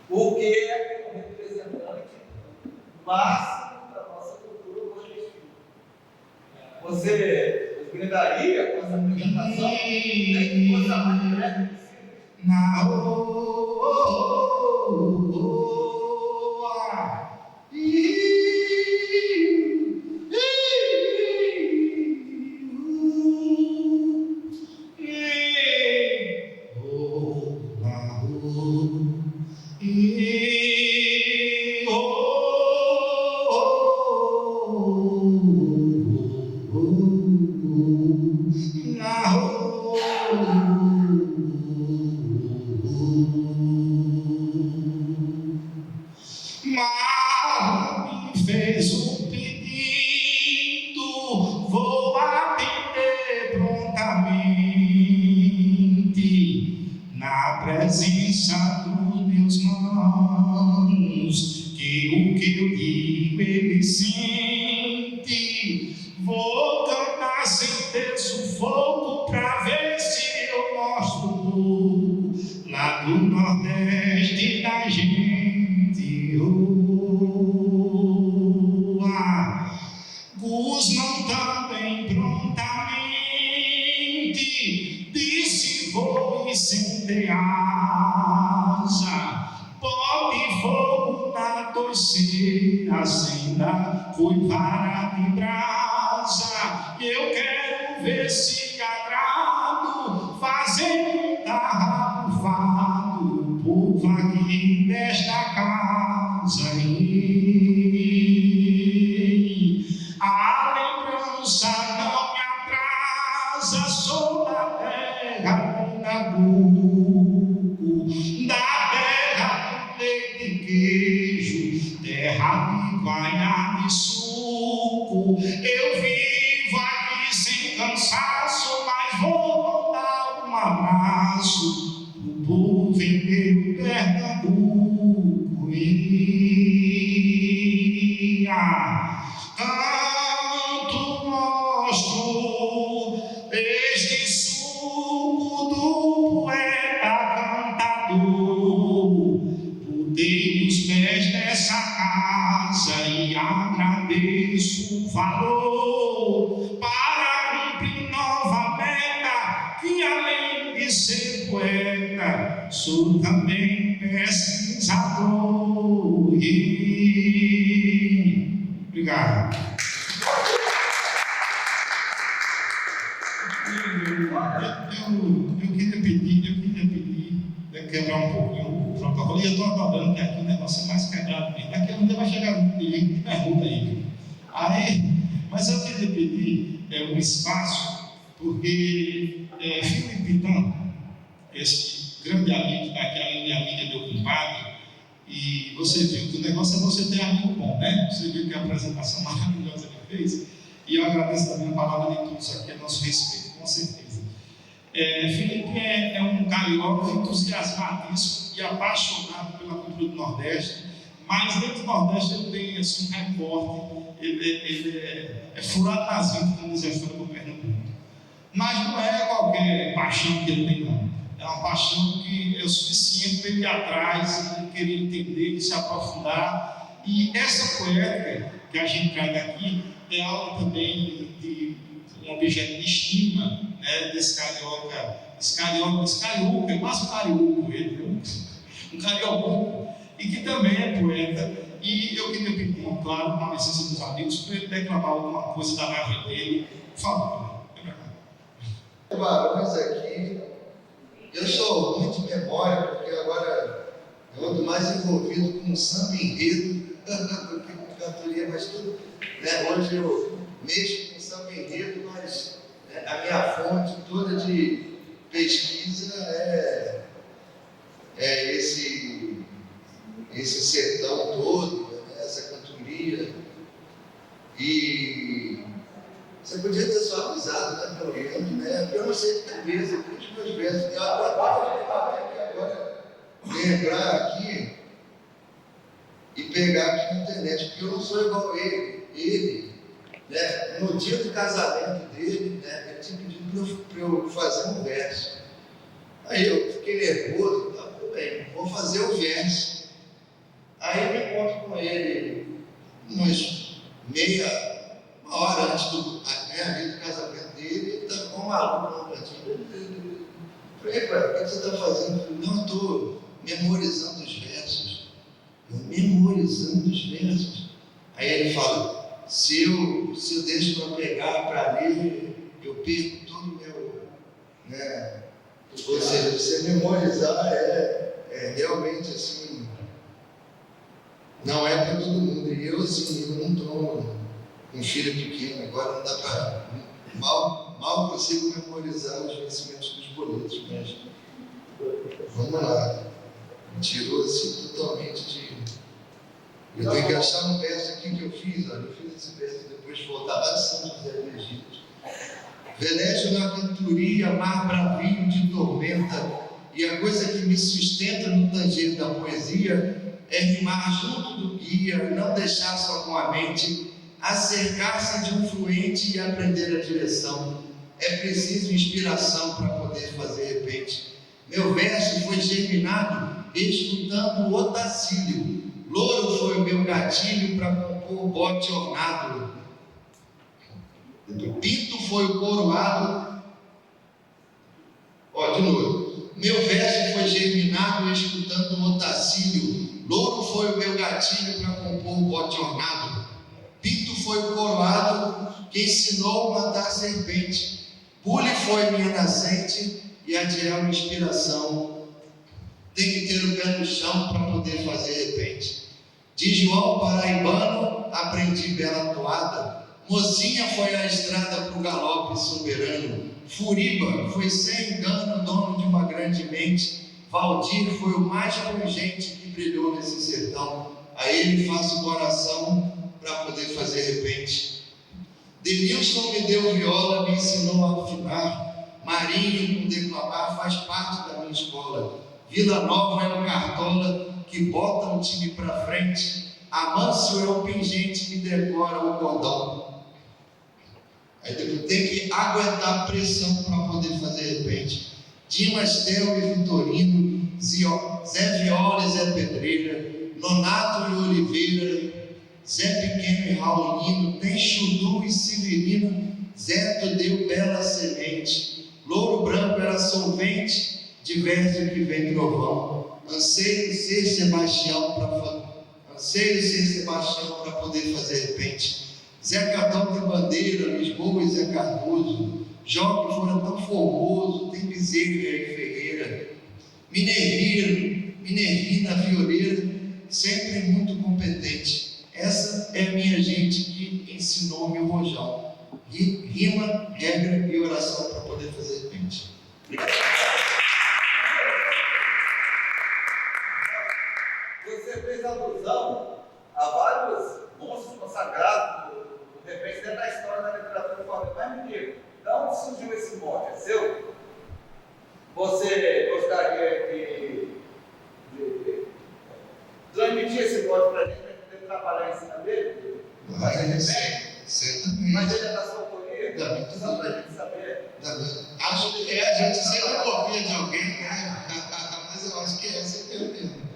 o que é o representante máximo da nossa cultura nordestina. Você nos brindaria com essa apresentação? Nem que fosse a mais direta possível. Foi vara de brasa, eu quero ver se agrado, fazendo tarrafado, fado, povo aqui nesta casa. A lembrança não me atrasa, sou da terra do Nabuco, da terra do leite e queijo, terra de guaiá de suco. Eu vivo aqui sem cansaço, mas vou dar um abraço pro povo inteiro Pernambuco. Canto mostro este suco do poeta cantador. Botei os pés nessa casa e agradeço o valor para cumprir nova meta, que além de ser poeta, sou também pesquisador. Obrigado. Eu queria pedir, quebrar um pouquinho o protocolo, e eu estou adorando que aqui o negócio é mais quebrado mesmo. Daqui a um dia vai chegar um dia que pergunta aí. Mas eu queria pedir um espaço, porque Filipe Pitão, esse grande amigo, daquela minha amiga, meu compadre, e você viu que o negócio é você ter amigo bom, né? Você viu que a apresentação maravilhosa que ele fez, e eu agradeço também a palavra de todos aqui, a nosso respeito, com certeza. Filipe é um carioca entusiasmadíssimo e apaixonado pela cultura do Nordeste, mas dentro do Nordeste ele tem assim, um recorte, ele é furado nas vintas, como diz a história do Pernambuco. Mas não é qualquer paixão que ele tem, não. É uma paixão que é o suficiente para ele ir atrás, ele querer entender, ele se aprofundar. E essa poética que a gente traz aqui é algo também de um objeto de estima, né, desse carioca, quase um carioco, ele, um carioco, e que também é poeta. E eu queria pedir, claro, na licença dos amigos, para ele declamar alguma coisa da árvore dele. Por favor. Barões aqui, eu sou muito de memória, porque agora eu ando mais envolvido com samba enredo do que com cantoria, mas tudo, né? Hoje eu mexo com samba enredo, mas a minha fonte toda de pesquisa é esse sertão todo, né? Essa cantoria. E você podia ter suavizado, né, pelo menos, né? Porque eu não sei de cabeça, eu os meus versos. Eu agora lembrar aqui e pegar aqui na internet, porque eu não sou igual ele. Ele, né, no dia do casamento dele, né, ele tinha pedido para eu fazer um verso. Aí eu fiquei nervoso, tá, tudo bem, vou fazer o verso. Aí eu me encontro com ele uma hora antes do casamento dele, ele estava com um maluco no cantinho. Falei, o que você está fazendo? Eu falei, não, eu estou memorizando os versos. Eu memorizando os versos. Aí ele fala, se eu deixo para pegar, para ler, eu perco todo o meu, né? Ou seja, você memorizar é realmente assim, não é para todo mundo. E eu assim, eu não estou com um filho pequeno, agora não dá para, mal consigo memorizar os vencimentos dos boletos, mas vamos lá, me tirou assim totalmente de... Eu tenho que achar um verso aqui que eu fiz, olha, eu fiz esse verso depois de voltar lá de São José do Egito. Velejo na cantoria, mar bravio de tormenta, e a coisa que me sustenta no tanger da poesia é rimar junto do guia, não deixar só com a mente, acercar-se de um fluente e aprender a direção. É preciso inspiração para poder fazer repente. Meu verso foi germinado escutando o Otacílio. Louro foi o meu gatilho para compor bote ornado. Pinto foi o coroado. De novo. Meu verso foi germinado escutando o Otacílio. Louro foi o meu gatilho para compor bote ornado. Pinto foi o coroado que ensinou a matar a serpente. Pule foi minha nascente e adiar uma inspiração. Tem que ter o pé no chão para poder fazer repente. De João Paraibano aprendi bela toada. Mocinha foi a estrada para o galope soberano. Furiba foi sem engano dono de uma grande mente. Valdir foi o mais pungente que brilhou nesse sertão. A ele faço coração para poder fazer repente. Denilson me deu viola, me ensinou a afinar. Marinho com declamar faz parte da minha escola. Vila Nova é o cartola que bota o time para frente. Amâncio é o pingente que decora o cordão. Aí depois tem que aguentar a pressão para poder fazer repente. Dimas, Tel e Vitorino, Zé Viola e Zé Pedreira, Nonato e Oliveira, Zé Pequeno e Raulino, tem Chudu e Severino, Zeto deu bela semente, Louro Branco era solvente, de verso que vem trovão. Anseio ser Sebastião para poder fazer repente. Zé Catão tem bandeira, Lisboa e Zé Cardoso, Jó que fora tão formoso, tem Bezerra e Ferreira. Minervina Violeira, sempre muito competente. Essa é a minha gente que ensinou meu rojão. Rima você fez alusão a vários monstros consagrados, de repente, dentro da história da literatura formal. Mas me diga, de onde surgiu esse mote? É seu? Você gostaria de transmitir esse mote para a gente, para poder trabalhar em cima dele? Certamente. Mas ele é da sua autoria? Não, Só para a gente saber. Acho que a gente sempre copia de alguém, né? Mas eu acho que essa é mesmo.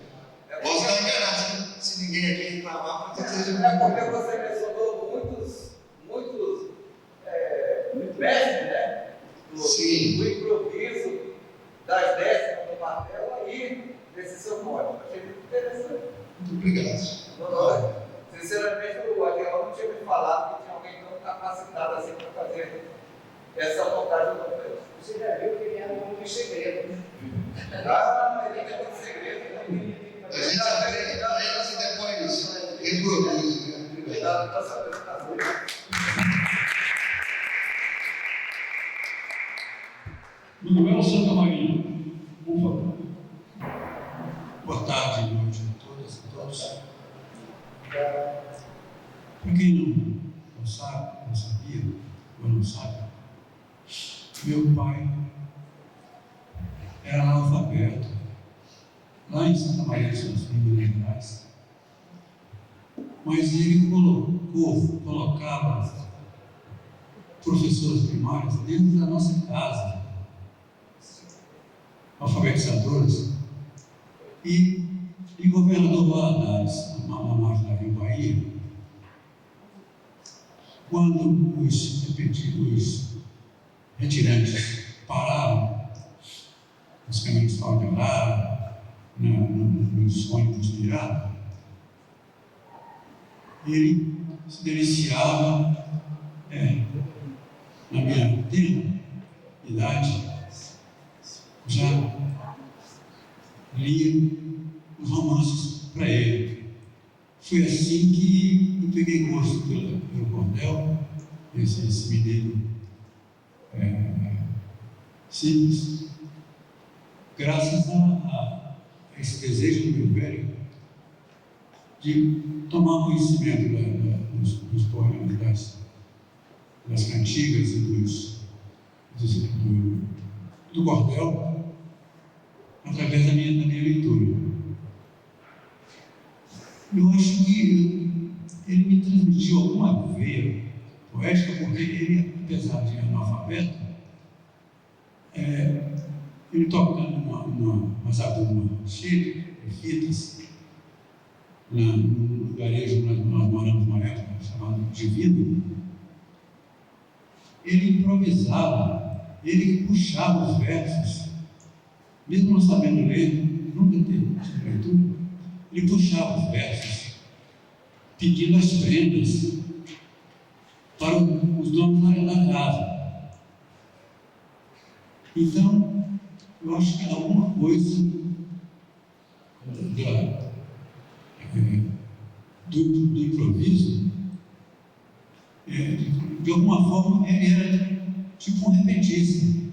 Posso estar enganado, se ninguém aqui reclamar, pode ser. É porque você mencionou muitos mestres, né? Sim. Do improviso, das décimas do martelo aí, desse seu mote. Achei muito interessante. Muito obrigado. Não, sinceramente, o Adriano não tinha me falado que tinha alguém tão capacitado assim para fazer essa montagem do texto. Você já viu que ele era um homem segredo. Ah, mas ele tem muito segredo, né? A gente aprende com eles e depois reproduz, né? Obrigado. Cuidado com essa apresentação. Manuel Santa Maria, por favor. Boa tarde, boa noite a todas e todos. Para quem não sabe, não sabia, ou não sabe, meu pai era analfabeto, lá em Santa Maria dos Santos, em Minas Gerais. Mas ele colocava professoras primárias dentro da nossa casa, alfabetizadoras, e governador Valadares, na margem da Rio Bahia, quando os retirantes paravam nos caminhos de Aldeará, nos ônibus tirados, ele se deliciava, na minha tenra idade, já lia os romances para ele. Foi assim que eu peguei gosto pelo cordel, esse mineiro simples, graças a esse desejo do meu velho de tomar conhecimento dos poemas, das cantigas e do cordel, através da minha leitura. Eu acho que ele me transmitiu alguma veia poética, porque ele, apesar de analfabeto, ele tocando uma zabumba cheia de fitas, no lugarejo onde nós moramos numa época chamado Divino, ele improvisava, ele puxava os versos, mesmo não sabendo ler, nunca teve leitura, ele puxava os versos, pedindo as prendas para os donos da casa. Então, eu acho que alguma coisa do improviso, de alguma forma, ele era tipo um repentista,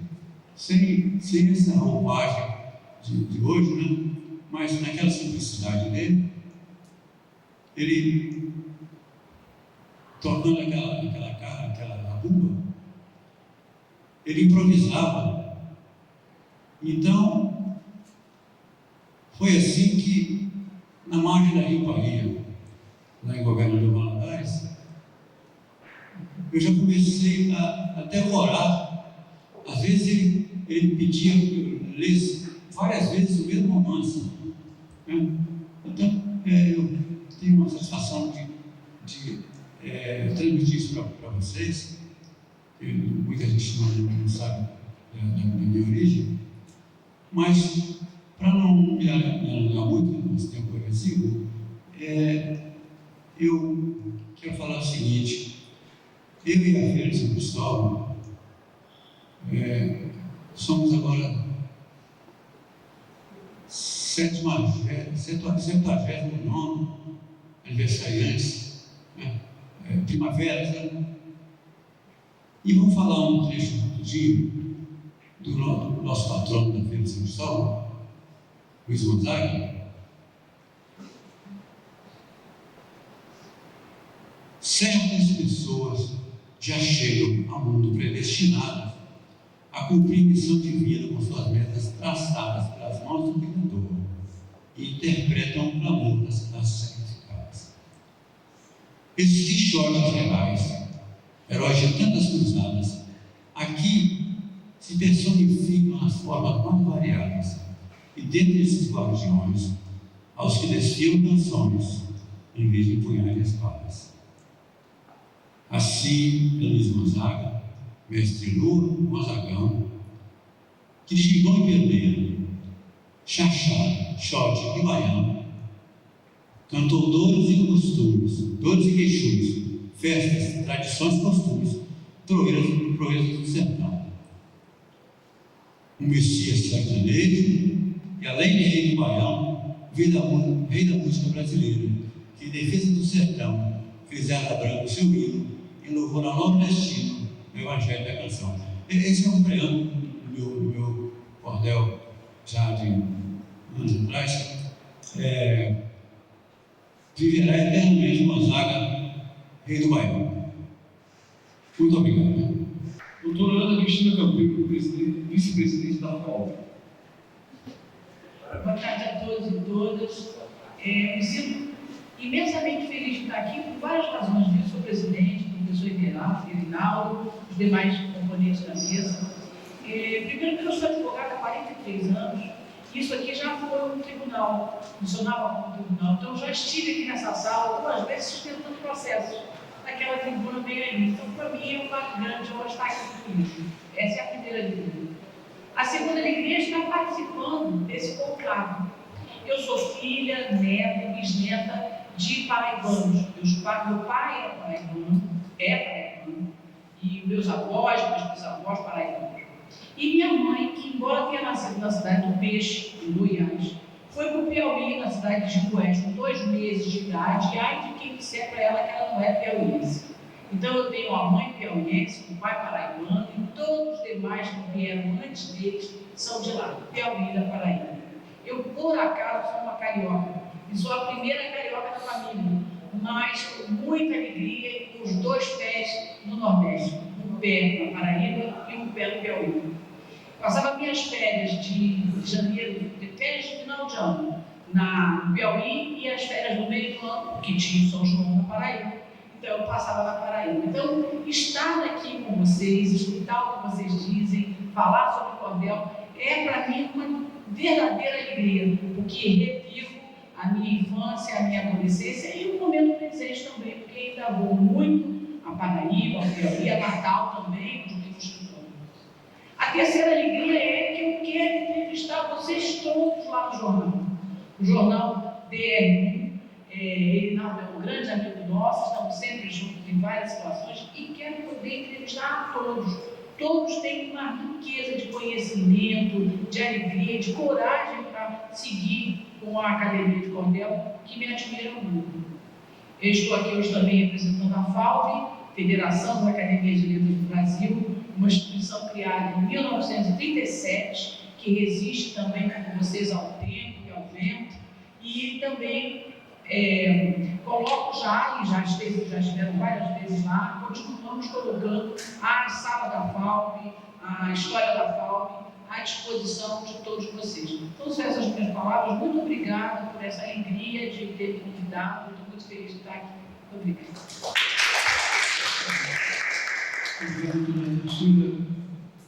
sem essa roupagem de hoje, né? Mas naquela simplicidade dele, ele tocando aquela bumba, ele improvisava. Então, foi assim que, na margem da Rio Bahia, lá em Governador Valadares, eu já comecei a devorar. Às vezes ele pedia que eu lesse várias vezes o mesmo romance, né? Então, eu tenho uma satisfação de transmitir isso para vocês. Muita gente não sabe da minha origem, mas, para não me alongar muito nesse tempo agressivo, eu quero falar o seguinte: eu e a Feira de São Cristóvão somos agora 79º aniversariantes, né? Primaveras, né? E vamos falar um trecho rapidinho do nosso patrono da Feira de São Cristóvão, Luiz Gonzaga, pessoas já chegam ao mundo predestinadas a cumprir missão divina com suas metas traçadas pelas mãos do Criador e interpretam o clamor das classes sacrificadas. Esses quixotes reais, heróis de tantas cruzadas, aqui se personificam nas formas mais variadas, e dentre esses guardiões, aos que desfiam canções, em vez de empunharem espadas. Assim, Luiz Gonzaga, Mestre Lua, Gonzagão, Quixigão e Perdeiro, Xaxá, Xote e Baião, cantou dores e costumes, dores e queixumes, festas, tradições e costumes, proezas do sertão. Um Messias sertanejo, e além de rei do Baião, rei da música brasileira, que em defesa do sertão fez Ela Branca o seu hino e louvor ao nordestino no Evangelho da Canção. Esse é um preâmbulo do meu cordel já de anos atrás. Viverá eternamente Gonzaga, rei do Baião. Muito obrigado. Doutora Ana Cristina Campeiro, vice-presidente da FAO. Boa tarde a todos e todas. Me sinto imensamente feliz de estar aqui por várias razões disso. Sou presidente, professor Irinaldo, os demais componentes da mesa. Primeiro, porque eu sou advogada há 43 anos, e isso aqui já foi um tribunal, funcionava como tribunal. Então, já estive aqui nessa sala algumas vezes sustentando processos naquela tribuna bem ali. Então, para mim, é uma grande honra estar aqui com isso. Essa é a primeira alegria. A segunda alegria é estar participando desse conclave. Eu sou filha, neta, bisneta de paraibanos. Meu pai é paraibano, e meus avós, meus bisavós paraibanos. E minha mãe, que embora tenha nascido na cidade do Peixe, em Goiás, foi para o Piauí, na cidade de Jimboés, com 2 meses de idade, e ai de quem disser para ela que ela não é piauiense. Então eu tenho a mãe piauiense, o pai paraibano, e todos os demais que vieram antes deles são de lá, Piauí da Paraíba. Eu, por acaso, sou uma carioca, e sou a primeira carioca da família, mas com muita alegria e com os 2 pés no Nordeste, um pé na Paraíba e um pé no Piauí. Passava minhas férias de janeiro, férias de final de ano, no Piauí, e as férias no meio do ano, porque tinha São João na Paraíba. Então, eu passava na Paraíba. Então, estar aqui com vocês, escutar o que vocês dizem, falar sobre o cordel, é para mim uma verdadeira alegria, porque revivo a minha infância, a minha adolescência e o momento presente também, porque ainda vou muito a Paraíba, a Piauí, a Natal também, os livros que estão. A terceira alegria é que eu quero entrevistar vocês todos lá no jornal. O jornal DR1. Irinaldo é um grande amigo nosso, estamos sempre juntos em várias situações e quero poder entrevistar a todos. Todos têm uma riqueza de conhecimento, de alegria, de coragem para seguir com a Academia de Cordel, que me admiram muito. Eu estou aqui hoje também representando a FAUV, Federação da Academia de Letras do Brasil, uma instituição criada em 1937, que resiste também com vocês ao tempo e ao vento, e também coloco já estiveram várias vezes lá, continuamos colocando a sala da FAUV, a história da FAUV, à disposição de todos vocês. Então, são essas minhas palavras. Muito obrigada por essa alegria de ter me convidado. Estou muito feliz de estar aqui. Muito obrigado.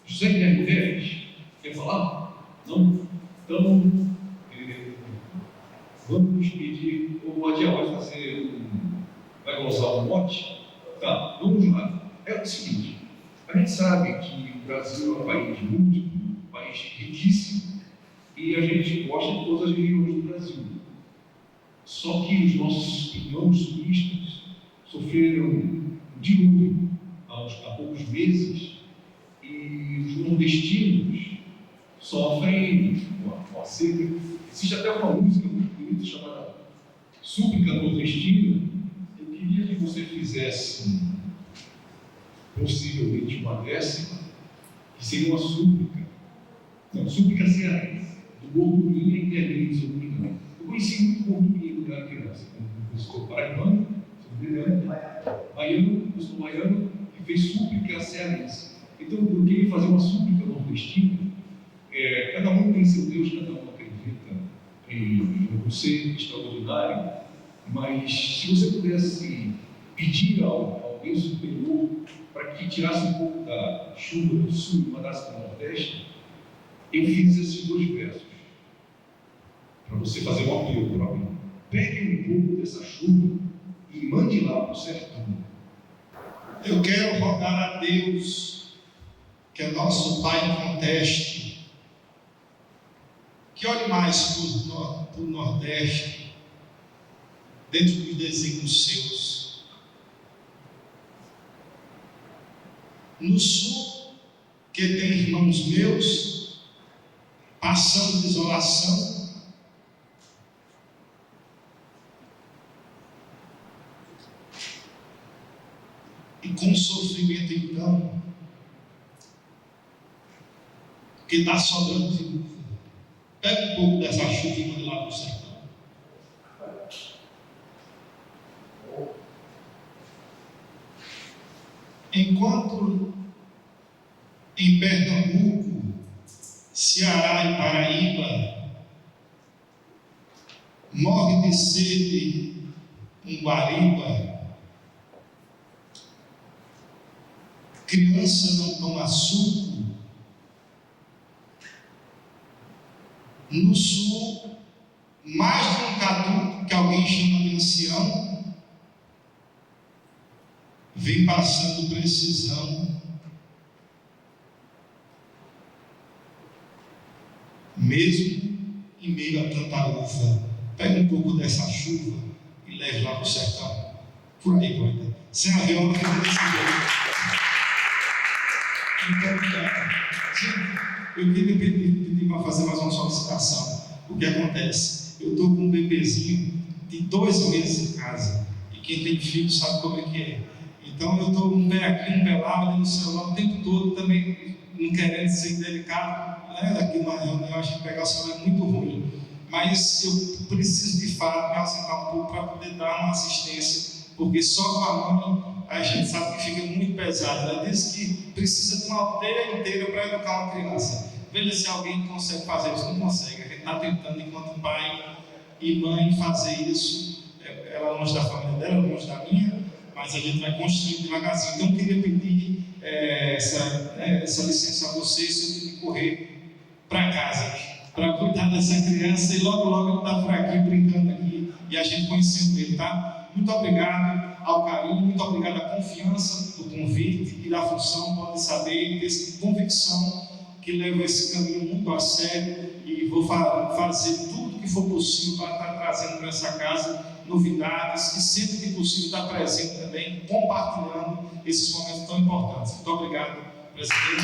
José Guilherme Teles, quer falar? Não? Então, vamos pedir, o Adiel vai usar um mote? Tá, vamos lá. É o seguinte, a gente sabe que o Brasil é um país múltiplo, um país riquíssimo, e a gente gosta de todas as regiões do Brasil. Só que os nossos irmãos turistas sofreram um dilúvio há poucos meses, e os nordestinos sofrem uma seca. Existe até uma música muito bonita chamada Súplica Nordestina. Eu queria que você fizesse possivelmente uma décima, que seria uma súplica. Não, súplica cearense, do Gordurinha e Interlins, se eu não me engano. Eu conheci muito Gordurinha quando era criança. Eu sou paraibano, sou brilhante, Baiano, eu sou baiano, que fez súplica cearense. Então, eu queria fazer uma súplica nordestina. Cada um tem seu Deus, cada um acredita em um ser extraordinário, mas se você pudesse pedir ao Deus superior para que tirasse um pouco da chuva do sul e mandasse para o nordeste, eu fiz esses 2 versos para você fazer um apelo para mim. Pegue um pouco dessa chuva e mande lá para o sertão. Eu quero rogar a Deus, que é nosso Pai no Nordeste, que olhe mais para o Nordeste, dentro dos desígnios seus. No Sul, que tem irmãos meus, passando desolação, e com sofrimento então, que está sobrando de novo. Pega um pouco dessa chuva e manda lá para o sertão. Enquanto em Pernambuco, Ceará e Paraíba morre de sede um guariba, criança não toma suco, no Sul, mais de um cadu que alguém chama de ancião, vem passando precisão, mesmo em meio a tanta uva. Pega um pouco dessa chuva e leve lá para o sertão. Por aí, poeta. Sem a viola que não Então, eu queria pedir para fazer mais uma solicitação. O que acontece? Eu estou com um bebezinho de 2 meses em casa. E quem tem filho sabe como é que é. Então eu estou um pé aqui, um pé lá, olhando no celular o tempo todo, também não querendo ser delicado. Aqui numa reunião, eu acho que pegar o celular é muito ruim. Mas eu preciso de fato me ausentar um pouco para poder dar uma assistência, porque só com a mãe a gente sabe que fica muito pesado. Ela diz que precisa de uma aldeia inteira para educar uma criança. Veja se alguém consegue fazer isso. Não consegue. A gente está tentando, enquanto pai e mãe, fazer isso. Ela longe da família dela, longe da minha, mas a gente vai construindo devagarzinho. Então eu queria pedir essa licença a vocês, se eu tenho que correr para casa, para cuidar dessa criança, e logo ele está por aqui, brincando aqui, e a gente conhecendo ele, tá? Muito obrigado ao carinho, muito obrigado à confiança do convite e da função. Pode saber, ter convicção que levo esse caminho muito a sério e vou fazer tudo que for possível para estar trazendo para essa casa novidades, que sempre que possível está presente também, compartilhando esses momentos tão importantes. Muito obrigado, presidente,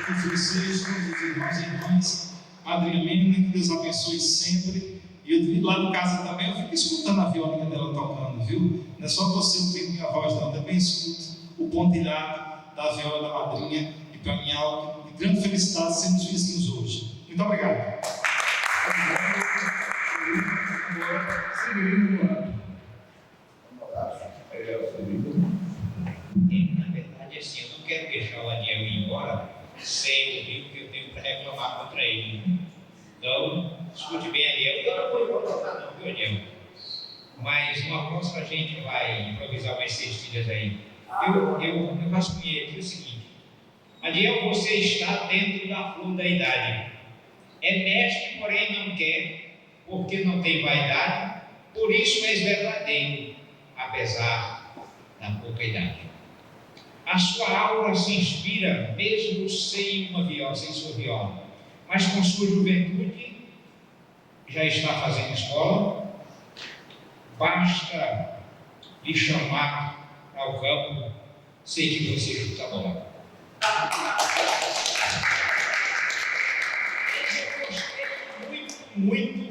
por vocês, todos os irmãos e irmãs, Madrinha Mena, que Deus abençoe sempre. E eu, lá em casa também, eu fico escutando a violinha dela tocando, viu? Não é só você ouvir minha voz, não, também escuto o pontilhado da viola da madrinha, e para mim é algo de grande felicidade sermos os vizinhos hoje. Muito obrigado. Na verdade, assim, eu não quero deixar o Aniel ir embora sem ouvir o que eu tenho para reclamar contra ele. Então, escute bem, Aniel. Eu não vou incomodar, não, viu, Aniel? Mas uma próxima a gente vai improvisar umas cestilhas aí. Eu rascunhei aqui o seguinte: Aniel, você está dentro da flor da idade. É mestre, porém não quer, porque não tem vaidade, por isso és verdadeiro, apesar da pouca idade. A sua aura se inspira, mesmo sem sua viola, mas com sua juventude já está fazendo escola. Basta lhe chamar ao campo, sei que você chuta a bola. Eu gostei muito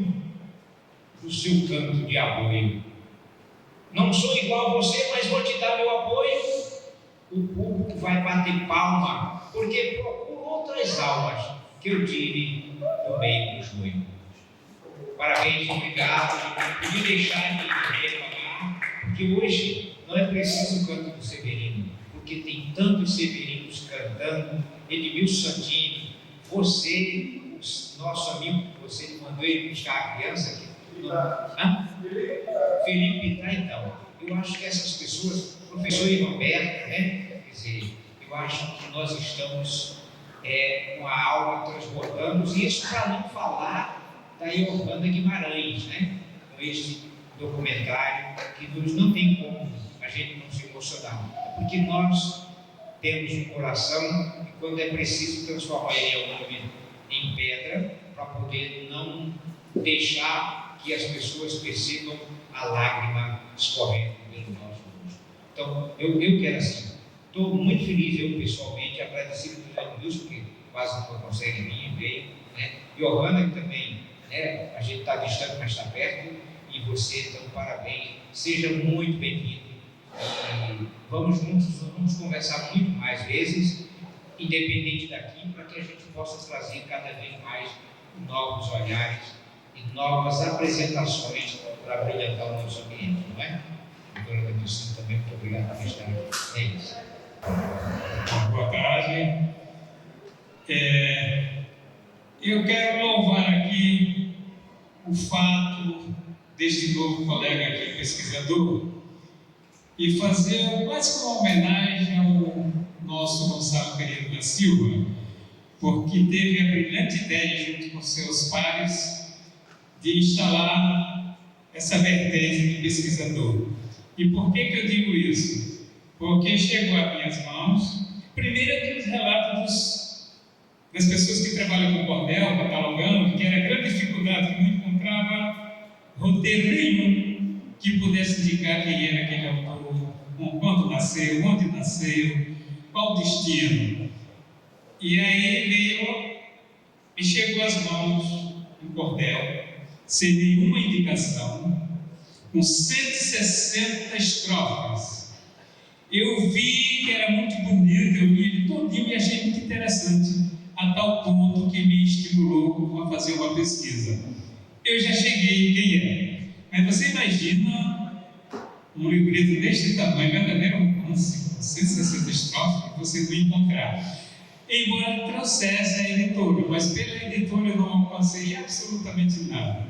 do seu canto de apoio. Não sou igual a você, mas vou te dar meu apoio. O público vai bater palma, porque procura outras almas que eu tire do meio do joio. Parabéns, obrigado. Não podia deixar de reclamar, que hoje não é preciso o canto do Severino, porque tem tantos Severinos cantando. Edmilson Santini, você, o nosso amigo, você mandou ele buscar a criança aqui. Felipe Pitá, então. Eu acho que essas pessoas, professor Roberto, né? Quer dizer, eu acho que nós estamos com a alma transbordando, e isso para não falar da Giovana Guimarães, né? Com este documentário, que não tem como a gente não se emocionar, porque nós temos um coração e quando é preciso transformar ele em pedra para poder não deixar que as pessoas percebam a lágrima escorrendo pelo nosso rosto. Então, eu quero assim, estou muito feliz, eu pessoalmente, agradecido pelo Edmilson, que quase não consegue vir, veio, né? Giovana, que também, né? A gente está distante, mas está perto, e você, então, parabéns, seja muito bem-vindo. E vamos juntos, vamos conversar muito mais vezes, independente daqui, para que a gente possa trazer cada vez mais novos olhares e novas apresentações para brilhantar o nosso ambiente, não é? Doutora Edmilson, também muito obrigado por estar aqui. É isso. Boa tarde. Eu quero louvar aqui o fato deste novo colega aqui, pesquisador, e fazer quase uma homenagem ao nosso Gonçalo Pereira da Silva, porque teve a brilhante ideia, junto com seus pares, de instalar essa vertente de pesquisador. E por que eu digo isso? Porque chegou às minhas mãos, primeiro aqueles relatos das pessoas que trabalham com cordel, catalogando, que era a grande dificuldade, que não encontrava roteiro nenhum que pudesse indicar quem era aquele autor, quando nasceu, onde nasceu, qual o destino. E aí veio e chegou às mãos um cordel, sem nenhuma indicação, com 160 estrofes. Eu vi que era muito bonito, eu li ele todinho e achei muito interessante, a tal ponto que me estimulou a fazer uma pesquisa. Eu já cheguei em quem é, mas você imagina um livreto deste tamanho, verdadeiro romance, com 160 estrofes, que você não encontrar. Embora trouxesse a editora, mas pela editora eu não alcancei absolutamente nada.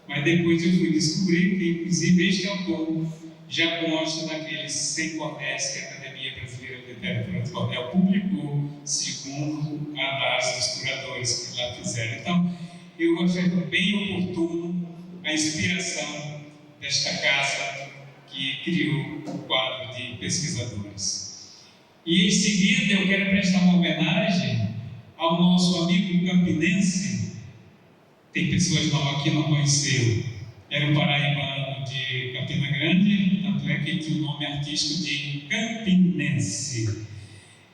Mas depois eu fui descobrir que, inclusive, este autor já consta naqueles 100 cordéis que a Academia Brasileira de Literatura de Cordel publicou, segundo a análise dos curadores que lá fizeram. Então, eu achei bem oportuno a inspiração desta casa que criou o quadro de pesquisadores. E em seguida eu quero prestar uma homenagem ao nosso amigo campinense. Tem pessoas que não conheceram. Era um paraibano de Campina Grande, tanto é que tinha o nome artístico de Campinense.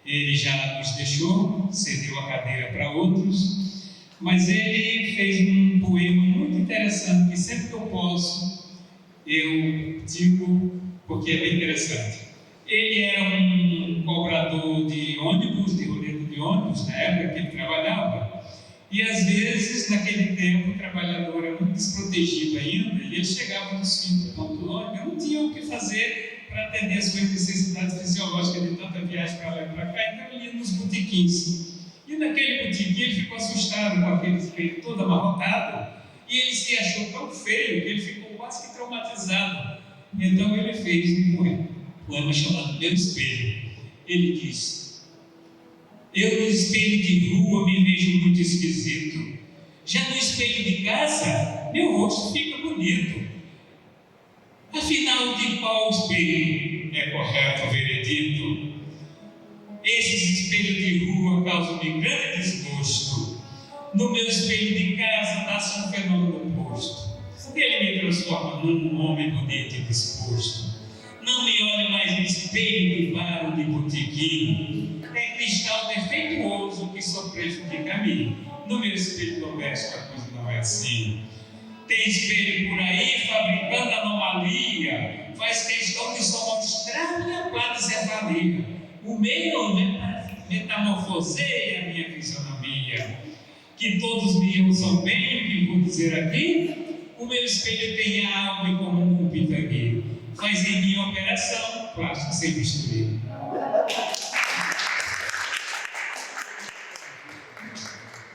Ele já nos deixou, cedeu a cadeira para outros, mas ele fez um poema muito interessante, que sempre que eu posso, eu digo, porque é bem interessante. Ele era um cobrador de ônibus, de roleiro de ônibus, na época que ele trabalhava, e às vezes, naquele tempo, o trabalhador era muito desprotegido ainda, e ele chegava nos fins do ponto do ônibus, não tinha o que fazer para atender as suas necessidades fisiológicas de tanta viagem para lá e para cá, então ele ia nos botequins. E naquele botequim ele ficou assustado com aquele espelho todo amarrotado, e ele se achou tão feio que ele ficou quase que traumatizado. Então ele fez um poema chamado Meu Espelho. Ele diz: eu no espelho de rua me vejo muito esquisito, já no espelho de casa meu rosto fica bonito. Afinal, de qual espelho é correto o veredito? Esses espelhos de rua causam-me grande desgosto. No meu espelho de casa nasce um fenômeno oposto. Ele me transforma num homem bonito e disposto. Não me olhe mais no espelho de bar ou de botequim. É cristal defeituoso que só prejudica a mim. No meu espelho doméstico a coisa não é assim. Tem espelho por aí fabricando anomalia. Faz questão de só mostrar minha platincefalia. O meu metamorfoseia a minha fisionomia. Que todos me ouçam bem o que vou dizer aqui. O meu espelho tem algo em comum com o Pitangui. mas em minha operação, plástica sem bisturi.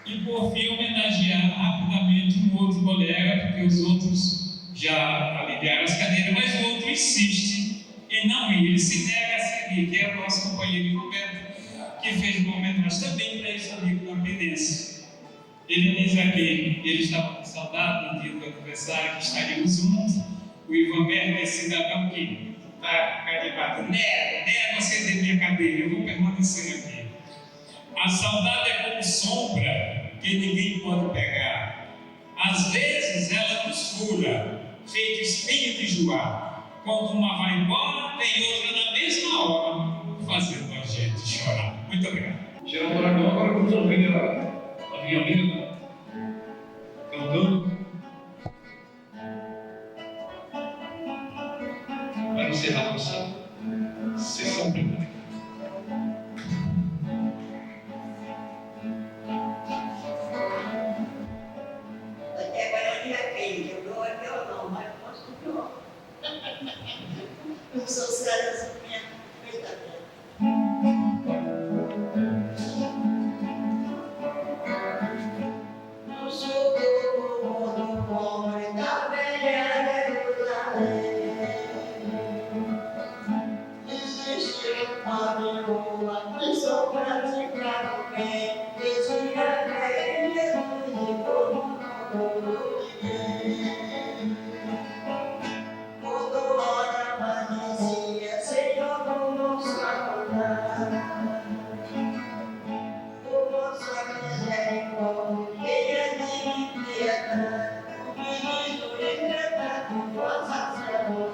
E por fim, homenagear rapidamente um outro colega, porque os outros já aliviaram as cadeiras, mas o outro insiste em não ir, ele se nega a seguir, que é o nosso companheiro Roberto, que fez uma homenagem também para esse amigo na Penense. Ele diz aqui, ele estava com saudade no dia do aniversário, que estaríamos juntos, o Ivan Berger, esse cidadão que está carimbado, nega ceder minha cadeira, eu vou permanecer aqui. A saudade é como sombra que ninguém pode pegar. Às vezes ela nos fura, feito espinho de joá. Quando uma vai embora, tem outra na mesma hora, fazendo a gente chorar. Muito obrigado. Geraldo Aragão, agora vamos ouvir a minha amiga cantando. Vai encerrar nossa sessão primária. Até agora eu já quem jogou é violão, mas eu posso jogar. Não sou séria, minha verdadeira. Não sou do pobre da velha Jerusalém. Existe uma viúva que só pratica o bem. Dizia bem Jesus e como quando hora amanhecia, Senhor, não nos acordar. Por vossa misericórdia, quem é digno de piedade, o menino entretanto, vossa serva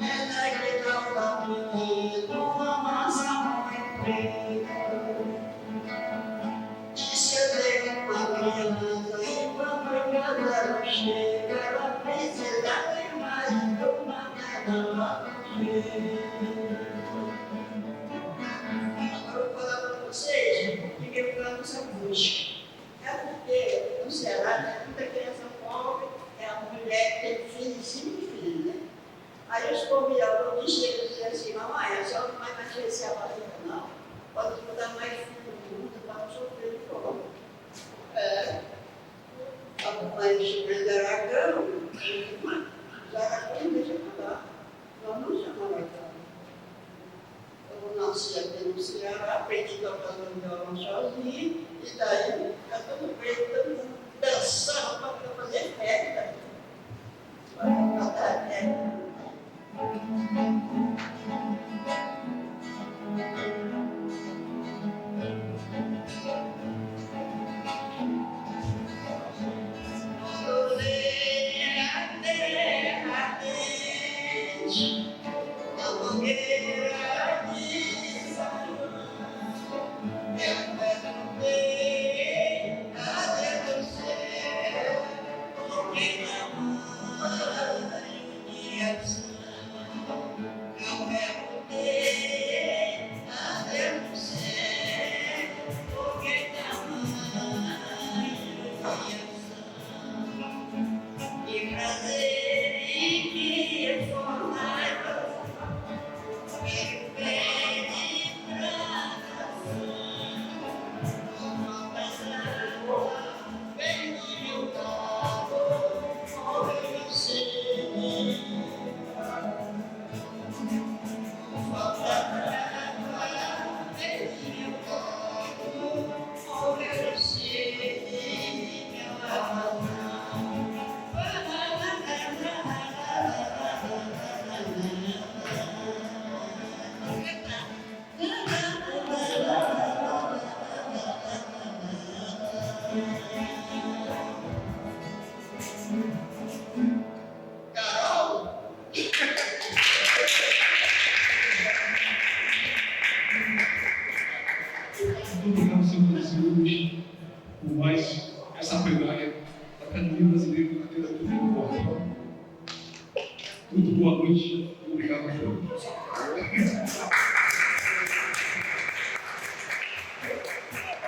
é daquele tal menino, uma massa muito preta. Se eu tenho uma criança e quando a casa não chega, ela precisa de mais de uma garrafa cheia. Agora eu vou falar para vocês porque eu canto essa música. É porque no Ceará tem muita criança pobre, é a mulher que tem filhos, 5 filhos, né? Aí os convidados me chegam e dizem assim: mamãe, a senhora não vai mais crescer a barriga, não? Pode botar mais filho no mundo para não sofrer de fome. A mamãe chega de Aragão, os Aragão não deixam falar. Nós não chamamos Aragão. Eu nasci aqui no Ceará, aprendi tocando violão sozinho, e daí, cantando preto, todo mundo dançando para fazer festa. Para cantar festa. Muito obrigado, senhoras e senhores, por mais essa plenária da Academia Brasileira de Literatura e Cultura. Muito boa noite e obrigado a todos.